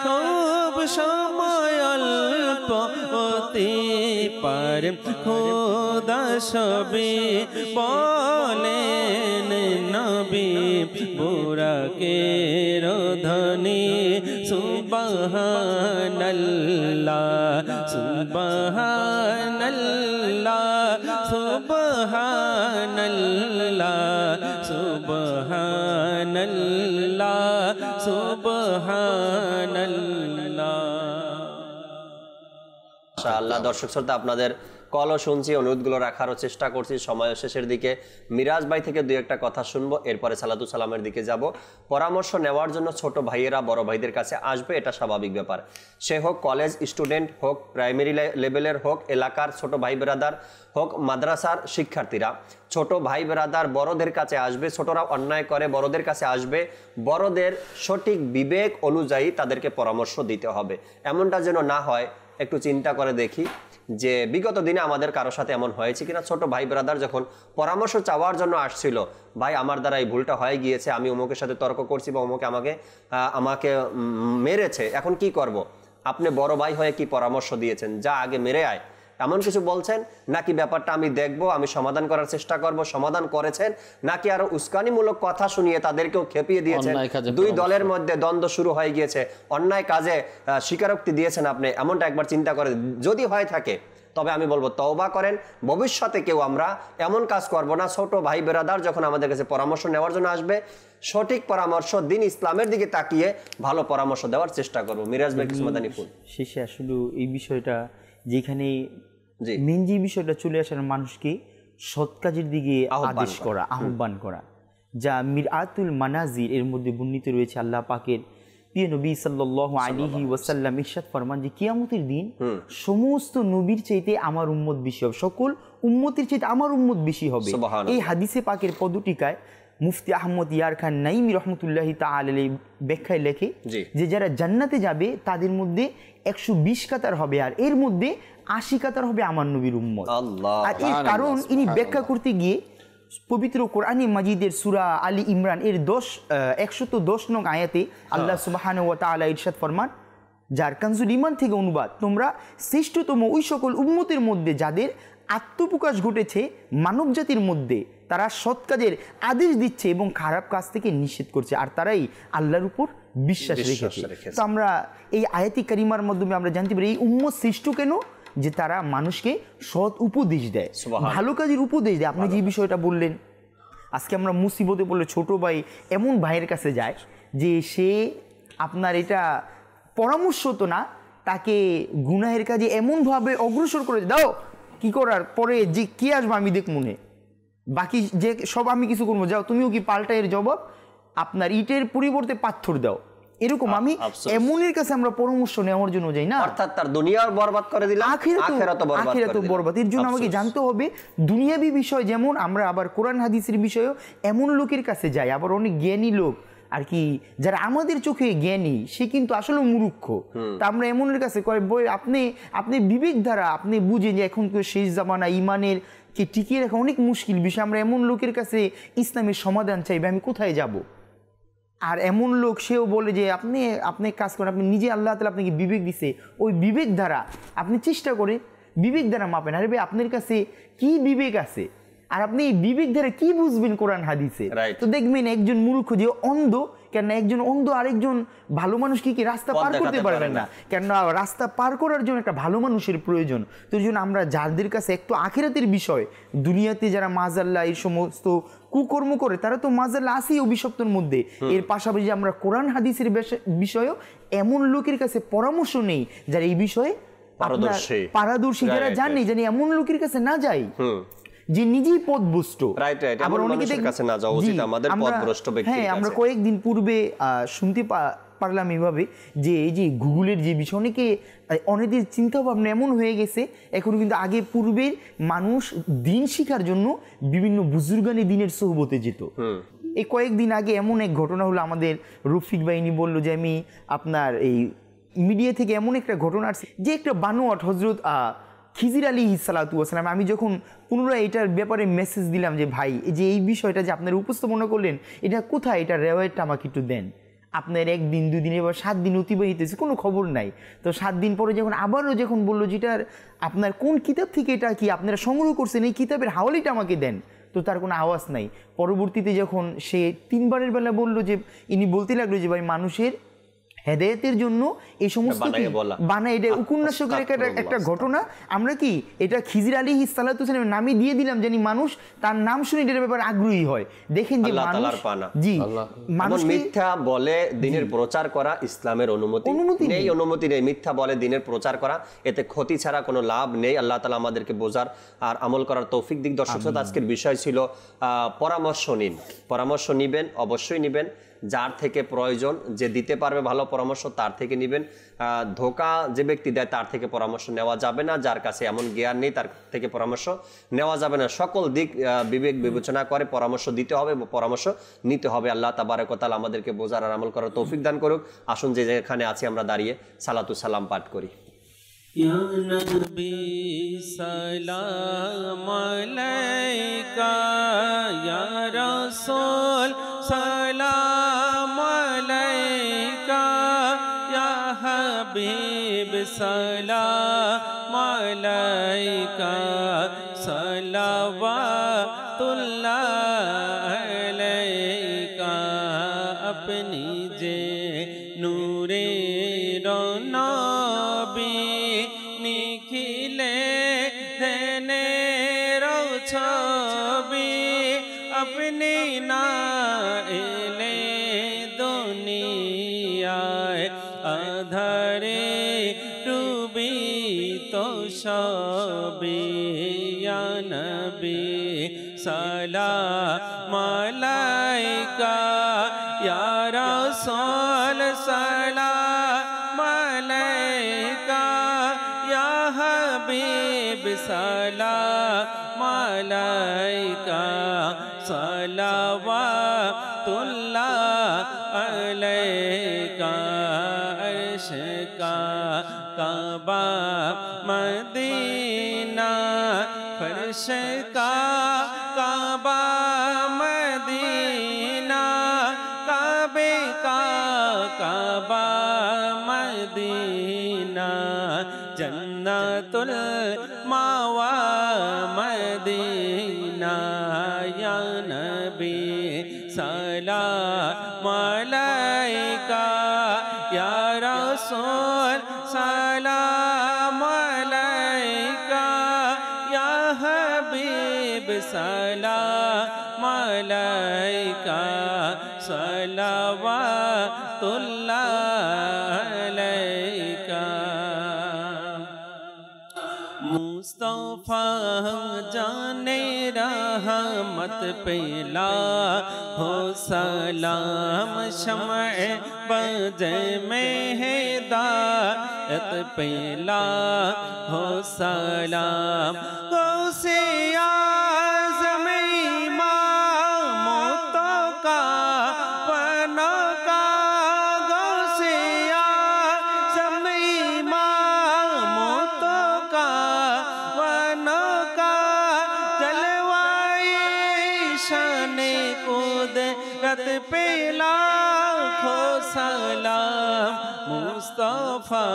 খুব সময় অল্পতে পার খোদা সবে বলেন নবী বুরাকের ধ্বনি সুবহানাল্লাহ সুবহানাল্লাহ সুবহানাল্লাহ সুবহানাল্লাহ সুবহানাল্লাহ। আল্লাহ দর্শক শ্রোতা আপনাদের কলও শুনছি, অনুরোধগুলো রাখারও চেষ্টা করছি। সময় শেষের দিকে মিরাজ ভাই থেকে দুই একটা কথা শুনবো, এরপরে সালাতু সালামের দিকে যাব। পরামর্শ নেওয়ার জন্য ছোট ভাইয়েরা বড় ভাইদের কাছে আসবে, এটা স্বাভাবিক ব্যাপার। সে হোক কলেজ স্টুডেন্ট, হোক প্রাইমারি লেভেলের, হোক এলাকার ছোট ভাই বেরাদার, হোক মাদ্রাসার শিক্ষার্থীরা, ছোট ভাই বেরাদার বড়দের কাছে আসবে। ছোটরা অন্যায় করে বড়দের কাছে আসবে, বড়দের সঠিক বিবেক অনুযায়ী তাদেরকে পরামর্শ দিতে হবে। এমনটা যেন না হয়, একটু চিন্তা করে দেখি যে বিগত দিনে আমাদের কারোর সাথে এমন হয়েছে কিনা। ছোট ভাই ব্রাদার যখন পরামর্শ চাওয়ার জন্য আসছিল, ভাই আমার দ্বারা এই ভুলটা হয়ে গিয়েছে, আমি অমুকের সাথে তর্ক করছি বা অমুকে আমাকে মেরেছে, এখন কি করব। আপনি বড় ভাই হয়ে কি পরামর্শ দিয়েছেন? যা আগে মেরে আয়, এমন কিছু বলছেন নাকি? ব্যাপারটা আমি দেখব, আমি সমাধান করার চেষ্টা করব, সমাধান করেছেন নাকি আরো উস্কানিমূলক কথা শুনিয়ে তাদেরকেও খেপিয়ে দিয়েছেন? দুই দলের মধ্যে দ্বন্দ্ব শুরু হয়ে গিয়েছে, অন্যায় কাজে স্বীকারোক্তি দিয়েছেন আপনি, এমনটা একবার চিন্তা করে যদি হয়ে থাকে তবে আমি বলবো তওবা করেন। ভবিষ্যতে কেউ আমরা এমন কাজ করব না। ছোট ভাই বেরাদার যখন আমাদের কাছে পরামর্শ নেওয়ার জন্য আসবে, সঠিক পরামর্শ দিন ইসলামের দিকে তাকিয়ে ভালো পরামর্শ দেওয়ার চেষ্টা করব। মিরাজ ভাই কিছু মাদানী ফুল শেষে আসলে এই বিষয়টা যেখানে মেন যে বিষয়টা চলে আসার, মানুষকে সৎ কাজের দিকে আদেশ করা, আহ্বান করা, যা মিরআতুল মানাজির এর মধ্যে বর্ণিত রয়েছে। আল্লাহ পাকের প্রিয় নবী সাল্লাল্লাহু আলাইহি ওয়াসাল্লাম ইরশাদ ফরমান যে কিয়ামতের দিন সমস্ত নবীর চাইতে আমার উম্মত বেশি হবে, সকল উম্মতের চাইতে আমার উম্মত বেশি হবে। এই হাদিসে পাকের পদটিকায় মুফতি আহমদ ইয়ার খান নাইমি রহমতুল্লাহি তাআলা আলাইহি ব্যাখ্যায় লেখে যে যারা জান্নাতে যাবে তাদের মধ্যে 120 কাতার হবে, আর এর মধ্যে 80 কাতার হবে আমার নবীর উম্মত। আর এর কারণ ইনি ব্যাখ্যা করতে গিয়ে পবিত্র কোরআনে মাজিদের সূরা আলী ইমরান এর 110 নং আয়াতে আল্লাহ সুবহানাহু ওয়া তাআলা ইরশাদ ফরমান, যার কানজুল ঈমান থেকে অনুবাদ, তোমরা শ্রেষ্ঠতম ওই সকল উম্মতের মধ্যে যাদের আত্মপ্রকাশ ঘটেছে মানব জাতির মধ্যে, তারা সৎ কাজের আদেশ দিচ্ছে এবং খারাপ কাজ থেকে নিষেধ করছে, আর তারাই আল্লাহর উপর বিশ্বাস রেখেছে। তো আমরা এই আয়াতি কারিমার মাধ্যমে আমরা জানতে পারি এই উম্মত শ্রেষ্ঠ কেন, যে তারা মানুষকে সৎ উপদেশ দেয়, ভালো কাজের উপদেশ দেয়। আপনি যে বিষয়টা বললেন, আজকে আমরা মুসিবতে পড়লে ছোট ভাই এমন ভাইয়ের কাছে যায় যে সে আপনার এটা পরামর্শ তো না, তাকে গুনাহের কাজে এমনভাবে অগ্রসর করে দাও, কি করার পরে যে কে আসবে আমি দেখ মনে, বাকি যে সব আমি কিছু করবো, যাও তুমিও কি পাল্টা এর জবাব, আপনার ইটের পরিবর্তে পাথর দাও। এরকম আমি এমনের কাছে আমরা পরামর্শ নেওয়ার জন্য যাই না, অর্থাৎ তার দুনিয়া বরবাদ করে দিলাম, আখিরাতও বরবাদ। এর জন্য আমাকে জানতে হবে দুনিয়াবী বিষয় যেমন, আমরা আবার কোরআন হাদিসের বিষয়েও এমন লোকের কাছে যাই, আবার অনেক জ্ঞানী লোক আর কি যারা আমাদের চোখে জ্ঞানী, সে কিন্তু আসলে মূর্খ। তা আমরা এমনের কাছে কয় বই আপনি বিবেক দ্বারা আপনি বুঝেন যে এখন কেউ শেষ জামানা ইমানের কে টিকিয়ে রাখা অনেক মুশকিল বিষয়, আমরা এমন লোকের কাছে ইসলামের সমাধান চাইবে, আমি কোথায় যাব? আর এমন লোক সেও বলে যে আপনি কাজ করেন, আপনি নিজে আল্লাহ তাআলা আপনাকে বিবেক দিছে, ওই বিবেক দ্বারা আপনি চেষ্টা করে বিবেক দ্বারা মাপেন। আরে ভাই আপনার কাছে কি বিবেক আছে, আর আপনি এই বিবেক দ্বারা কি বুঝবেন কোরআন হাদিসে? তো দেখবেন একজন মূর্খ যে অন্ধ, কেন একজন অন্ধ আরেকজন ভালো মানুষ কি রাস্তা পার করতে পারবেন না, কেন রাস্তা পার করার জন্য একটা ভালো মানুষের প্রয়োজন। তো এই জন্য আমরা যাদের কাছে একটু আখিরাতের বিষয়, দুনিয়াতে যারা মাজাল্লাহ এই সমস্ত কুকর্ম করে তারা তো মাজাল্লাহ আসেই অভিশপ্তর মধ্যে, এর পাশাপাশি আমরা কোরআন হাদিসের বিষয়েও এমন লোকের কাছে পরামর্শ নেই যারা এই বিষয়ে পারদর্শী, যারা জানে জানি এমন লোকের কাছে না যাই যে নিজেই পথভ্রষ্ট। আবার অনেকের কাছে না যাওয়া উচিত আমাদের, পথভ্রষ্ট ব্যক্তি। হ্যাঁ, আমরা কয়েকদিন পূর্বে শুনতে পারলাম এভাবে যে এই যে গুগলের যে বিষয়, অনেকের চিন্তা ভাবনা এমন হয়ে গেছে এখন, কিন্তু আগে পূর্বের মানুষ দিন শিখার জন্য বিভিন্ন বুজুর্গানি দিনের সোহবতে যেত। এই কয়েকদিন আগে এমন এক ঘটনা হলো, আমাদের রফিক বাহিনী বলল যে আমি আপনার এই মিডিয়া থেকে এমন একটা ঘটনা আসছে যে একটা বানোয়াট হজরত খিজির আলাইহিস সালাতু ওয়াস সালাম, আমি যখন পুনরায় এটার ব্যাপারে মেসেজ দিলাম যে ভাই এই যে এই বিষয়টা যে আপনারা উপস্থাপনা করলেন এটা কোথায়, এটা রেওয়ায়তটা আমাকে একটু দেন। আপনার একদিন দুদিন এবার 7 দিন অতিবাহিত হয়েছে, কোনো খবর নাই। তো 7 দিন পরে যখন আবারও যখন বললো যেটার আপনার কোন কিতাব থেকে এটা কি আপনারা সংগ্রহ করছেন, এই কিতাবের হাওয়ালিটা আমাকে দেন, তো তার কোনো আওয়াজ নাই। পরবর্তীতে যখন সে 3বারের বেলা বললো যে ইনি বলতে লাগলো যে ভাই মানুষের হেদায়েতের জন্য এই সমস্ত বানায়, এটা উপন্যাসকের একটা ঘটনা, আমরা কি এটা খিজির আলাইহিস সালাতু ওয়াসসালামের নামে দিয়ে দিলাম জানি মানুষ তার নাম শুনে এটার ব্যাপারে আগ্রহী হয়। দেখেন যে মানুষ মানুষ মিথ্যা বলে দিনের প্রচার করা ইসলামের অনুমতি নেই, মিথ্যা বলে দিনের প্রচার করা, এতে ক্ষতি ছাড়া কোনো লাভ নেই। আল্লাহ তাআলা আমাদেরকে বোঝার আর আমল করার তৌফিক দিক। দর্শক শ্রোতা, আজকের বিষয় ছিল পরামর্শ নিন। পরামর্শ নিবেন, অবশ্যই নিবেন, যার থেকে প্রয়োজন, যে দিতে পারবে ভালো পরামর্শ তার থেকে নিবেন। ধোঁকা যে ব্যক্তি দেয় তার থেকে পরামর্শ নেওয়া যাবে না, যার কাছে এমন জ্ঞান নেই তার থেকে পরামর্শ নেওয়া যাবে না। সকল দিক বিবেক বিবেচনা করে পরামর্শ দিতে হবে, পরামর্শ নিতে হবে। আল্লাহ তাবারক ওয়া তাআলা আমাদেরকে বোঝার আর আমল করার তৌফিক দান করুক। আসুন যে যেখানে আছি আমরা দাঁড়িয়ে সালাতু সালাম পাঠ করি। ইয়া নবী সালাম আলাইকা, ইয়া রাসূল সালাম আলাইকা, ইয়া হাবিব সালাম আলাইকা, সালাওয়াতুল্লাহ আলাইকা। আপনি যে নূরে নবী নিখিলে ধনের ছবি, আপনি না এলে দুনিয়ায় আধারে ডুবি তো সবই। ইয়া নবী সালাম আলাইকা, ইয়া রাসূল সালাম আলাইকা, ইয়া হাবিব সালাম আলাইকা, সালাওয়াতুল্লাহ আলাইকা। আরশ কা কাবা মদিনা, ফরশ কা কাবা মদিনা, কাবে কা কাবা মদিনা, জন্নাতুল মাওয়া মদিনা। ইয়া নবী সালাম আলাইকা, ইয়া রাসূল সালাম আলাইকা, ইয়া হাবিব সালাম আলাইকা, সালাওয়াতুল্লাহ আলাইকা। মুস্তাফা জানে রাহ रहमत पेला हो सलाम शमए बज में हिदायत पेला हो सलाम गौसे आज़म इमामों तो का पना का गौसे आज़म इमामों तो का पना का जलवाए शाने कुदरत पे लाखों सलाम मुस्तफा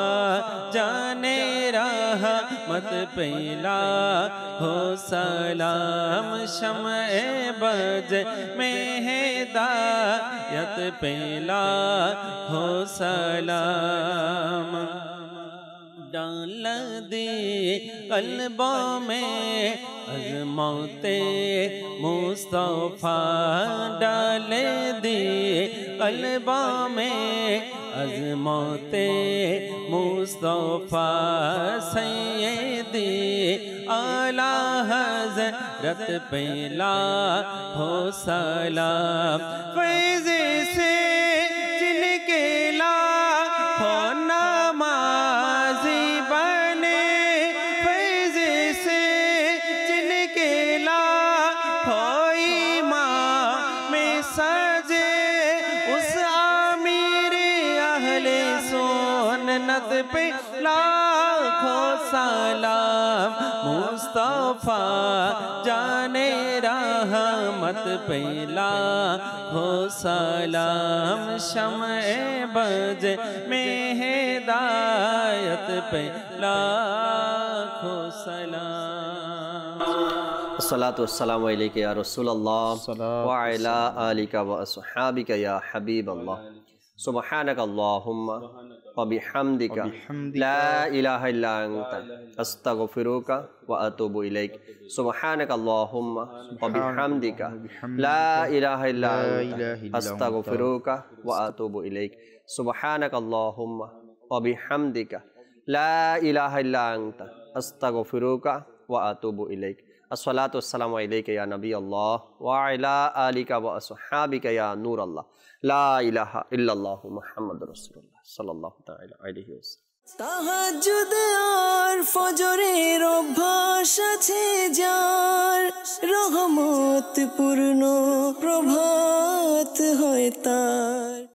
जाने रहमत पे लाखों सलाम शमए बज में हिदायत पे लाखों सलाम डाल दे कल्बों में अज़मते मुस्तफा डाल दे कल्बों में अज़मते मुस्तफा सैयदी आला हज़रत पे लाखों सलाम फैज़ से जिनके लाखों नमाज़ी बने फैज़ से जिनके लाखों इमाम में सजे उस आमिर अहले सुन्नत पे लाखों सलाम मुस्तफा जाने रहमत पे लाखों सलाम शमए बज में हिदायत पे लाखों सलाम अस्सलातु वस्सलामु अलैका या रसूलल्लाह व अला आलिका व अस्हाबिका या हबीबल्लाह सुब्हानक अल्लाहुम्मा व बिहम्दिका ला इलाहा इल्ला अंता अस्तगफिरुका व अतूबु इलैक सुब्हानक अल्लाहुम्मा व बिहम्दिका ला इलाहा इल्ला अंता अस्तगफिरुका व अतूबु इलैक सुब्हानक अल्लाहुम्मा व बिहम्दिका ला इलाहा इल्ला अंता अस्तगफिरुका व अतूबु इलैक अस्सलातु वस्सलामु अलैका या नबी अल्लाह व अला आलिका व अस्हाबिका या नूर अल्लाह ला इलाहा इल्लल्लाह मुहम्मदुर रसूलुल्लाह सल्लल्लाहु ताआला अलैहि वसल्लम তাহাজ্জুদ আর ফজরের অভ্যাস আছে যার রহমত পূর্ণ প্রভাত হয় তার।